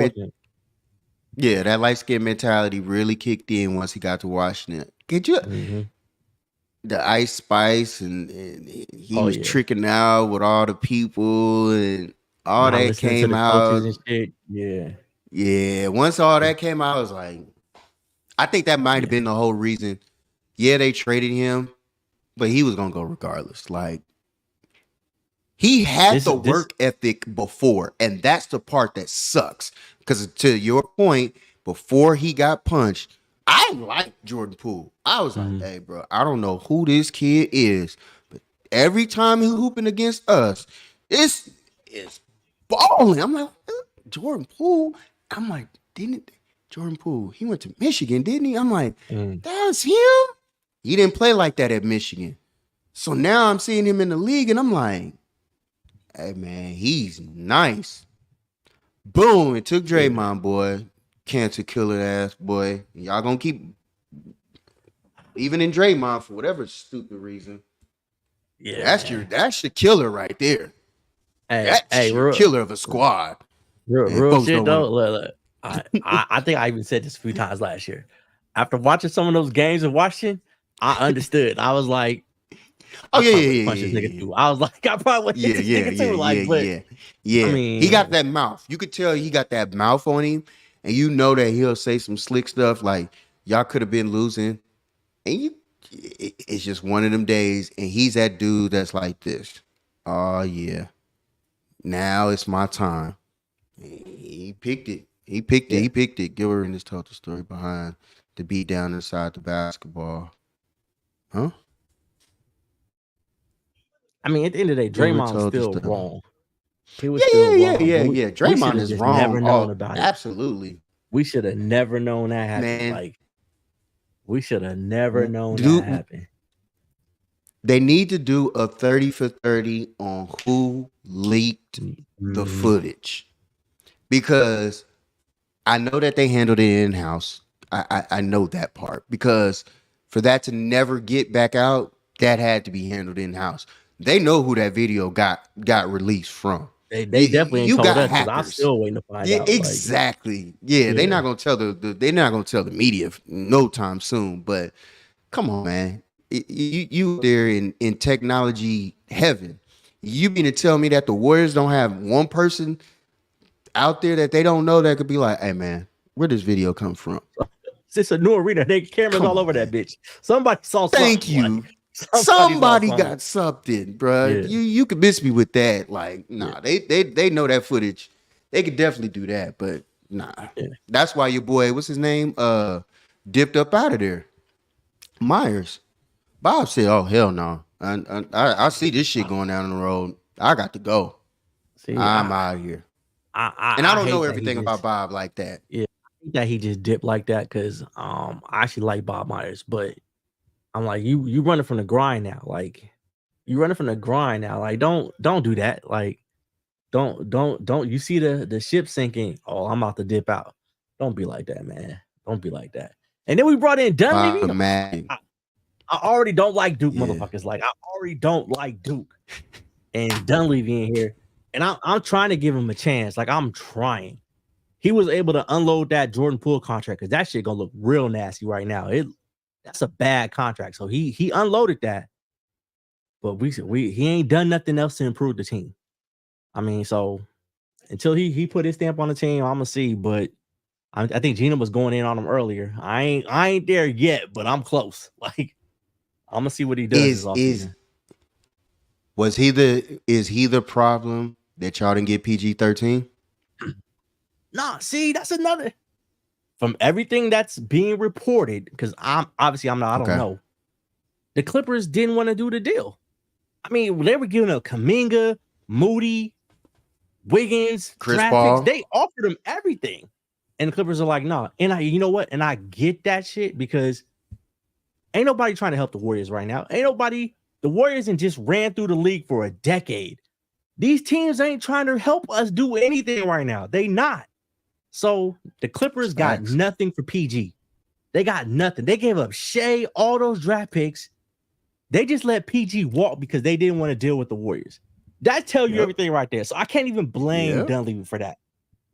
that light skin mentality really kicked in once he got to Washington. Could you the Ice Spice and he was tricking out with all the people and all that came out. Yeah. Once all that came out, I was like, I think that might have been the whole reason. Yeah, they traded him, but he was gonna go regardless. Like, he had the work ethic before, and that's the part that sucks. Because to your point, before he got punched, I liked Jordan Poole. I was like, hey, bro, I don't know who this kid is, but every time he's hooping against us, it's balling. I'm like, Jordan Poole. I'm like, Jordan Poole, he went to Michigan, didn't he? I'm like, that's him? He didn't play like that at Michigan. So now I'm seeing him in the league, and I'm like, hey, man, he's nice. Boom, it took Draymond, boy. Cancer killer ass, boy. Y'all gonna keep even in Draymond for whatever stupid reason. Yeah, that's your killer right there. That's your killer of a squad. Real shit, though. Look. I think I even said this a few times last year. After watching some of those games in Washington, I understood. I was like, punch this nigga through. I was like, I probably would hit this nigga too. I mean, he got that mouth. You could tell he got that mouth on him, and you know that he'll say some slick stuff like, y'all could have been losing. And it's just one of them days, and he's that dude that's like this. Oh, yeah. Now it's my time. He picked it. He picked it. Gilbert just told the story behind the beat down inside the basketball. Huh? I mean, at the end of the day, Draymond's still wrong. He was yeah. Draymond is wrong. Never known about it. Absolutely. We should have never known that happened. Man. Like, we should have never known that happened. They need to do a 30 for 30 on who leaked the footage. Because I know that they handled it in-house. I know that part. Because for that to never get back out, that had to be handled in-house. They know who that video got released from. They definitely ain't You told got us because I'm hackers. still waiting to find Yeah, out. Like, exactly. Yeah, they're yeah, not gonna tell they're not gonna tell the media no time soon. But come on, man. You there in technology heaven. You mean to tell me that the Warriors don't have one person out there that they don't know that could be like, hey man, where does video come from? it's a new arena. They cameras Come all on, over man. that bitch. Somebody saw Thank something. Like, you. somebody saw Somebody something. got something, bruh. Yeah. You could miss me with that. Like, nah, they know that footage. They could definitely do that, but nah. Yeah. That's why your boy, what's his name? Dipped up out of there. Myers. Bob said, "Oh hell no. I see this shit going down the road. I got to go. See, I'm out of here." I And I don't hate know that he everything just- about Bob like that. Yeah, I think that he just dipped like that because I actually like Bob Myers, but I'm like, you running from the grind now. Like, you running from the grind now. Like, don't do that. Like, don't you see the ship sinking? Oh, I'm about to dip out. Don't be like that, man. Don't be like that. And then we brought in Dunleavy. Man. I already don't like Duke, Yeah. motherfuckers. Like, I already don't like Duke. And Dunleavy in here. And I'm trying to give him a chance. Like, I'm trying. He was able to unload that Jordan Poole contract because that shit gonna look real nasty right now. That's a bad contract. So he unloaded that. But he ain't done nothing else to improve the team. I mean, so until he put his stamp on the team, I'm gonna see. But I think Gina was going in on him earlier. I ain't there yet, but I'm close. Like, I'm gonna see what he does. Is he the problem that y'all didn't get PG-13? Nah, see, that's another. From everything that's being reported, because I don't know. The Clippers didn't want to do the deal. I mean, they were giving up Kuminga, Moody, Wiggins, Chris draft Paul. picks. They offered them everything. And the Clippers are like, nah. And you know what? And I get that shit because ain't nobody trying to help the Warriors right now. The Warriors and just ran through the league for a decade. These teams ain't trying to help us do anything right now. They not. So the Clippers got nothing for PG. They got nothing. They gave up Shea, all those draft picks. They just let PG walk because they didn't want to deal with the Warriors. That tells you everything right there. So I can't even blame Dunleavy for that.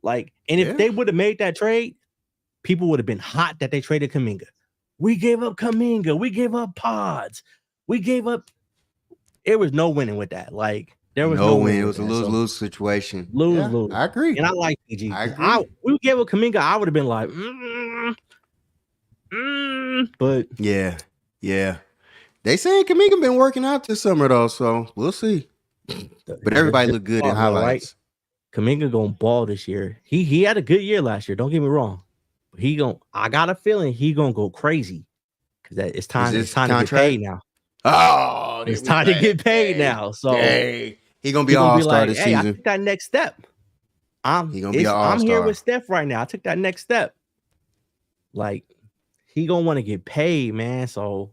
Like, and if they would have made that trade, people would have been hot that they traded Kuminga. We gave up Kuminga. We gave up Pods. We gave up. There was no winning with that. Like, there was no win. It was a lose-lose situation. Lose. I agree. And I like PG. I agree. We gave up Kuminga. I would have been like, but yeah. They saying Kuminga been working out this summer though, so we'll see. But everybody looked good in highlights. Right? Kuminga gonna ball this year. He had a good year last year. Don't get me wrong. I got a feeling he gonna go crazy because it's time. It's time to get paid now. Oh, it's time to get paid now. So he gonna be an all-star this season. I took that next step. I'm here with Steph right now. I took that next step. Like, he gonna want to get paid, man. So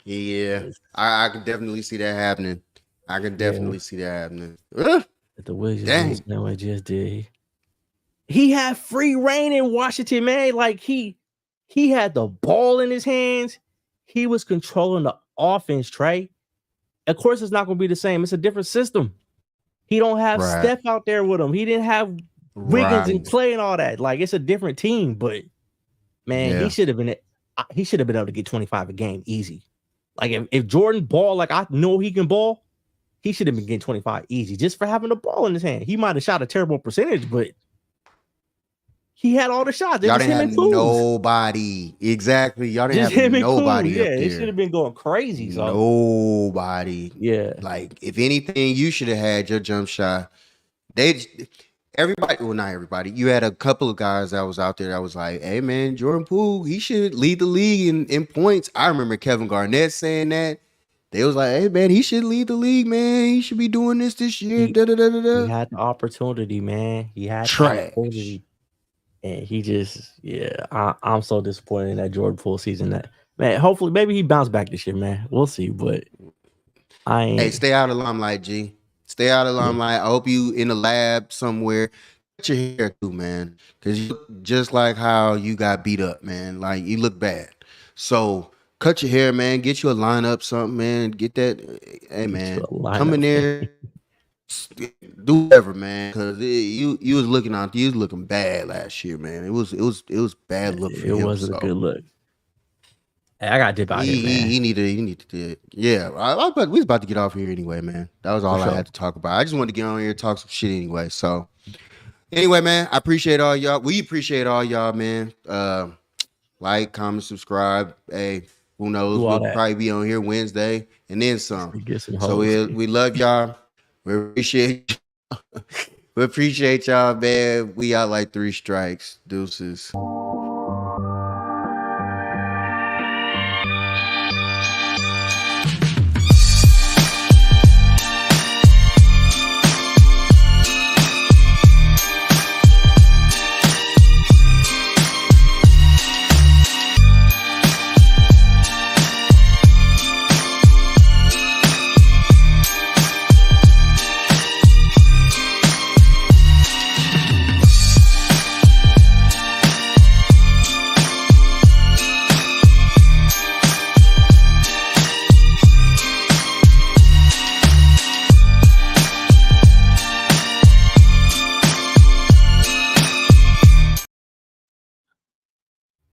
yeah, I can definitely see that happening. The Wizards just did. He had free reign in Washington, man. Like, he had the ball in his hands. He was controlling the offense, Trey. Of course, it's not going to be the same. It's a different system. He don't have Steph out there with him. He didn't have Wiggins and Clay and all that. Like, it's a different team. But, man, he should have been able to get 25 a game easy. Like, if Jordan ball, like I know he can ball, he should have been getting 25 easy just for having the ball in his hand. He might have shot a terrible percentage, but he had all the shots. Y'all didn't have nobody. Exactly. Y'all didn't have nobody up there. It should have been going crazy. So. Nobody. Yeah. Like, if anything, you should have had your jump shot. Everybody, well, not everybody. You had a couple of guys that was out there that was like, hey, man, Jordan Poole, he should lead the league in points. I remember Kevin Garnett saying that. They was like, hey, man, he should lead the league, man. He should be doing this year. He had the opportunity, man. He had the opportunity. And he just, I'm so disappointed in that Jordan Poole season. That, man, hopefully, maybe he bounced back this year, man. We'll see, but I ain't. Hey, stay out of the limelight, G. Stay out of the limelight. I hope you in the lab somewhere. Cut your hair too, man. Because you look just like how you got beat up, man. Like, you look bad. So, cut your hair, man. Get you a lineup, something, man. Get that. Hey, man. Come in there. do whatever, man. Because you was looking bad last year, man. It was bad look for It him. wasn't a So good look. Hey, I got to dip out here, man. he needed to. Yeah, we was about to get off here anyway, man. That was all For I sure. had to talk about. I just wanted to get on here and talk some shit anyway. So anyway, man, I appreciate all y'all. We appreciate all y'all, man. Like, comment, subscribe. Hey, who knows? Do all We'll that. probably be on here Wednesday and then some. Get some So hoes. we love y'all. We appreciate y'all, man. We out like 3 strikes. Deuces.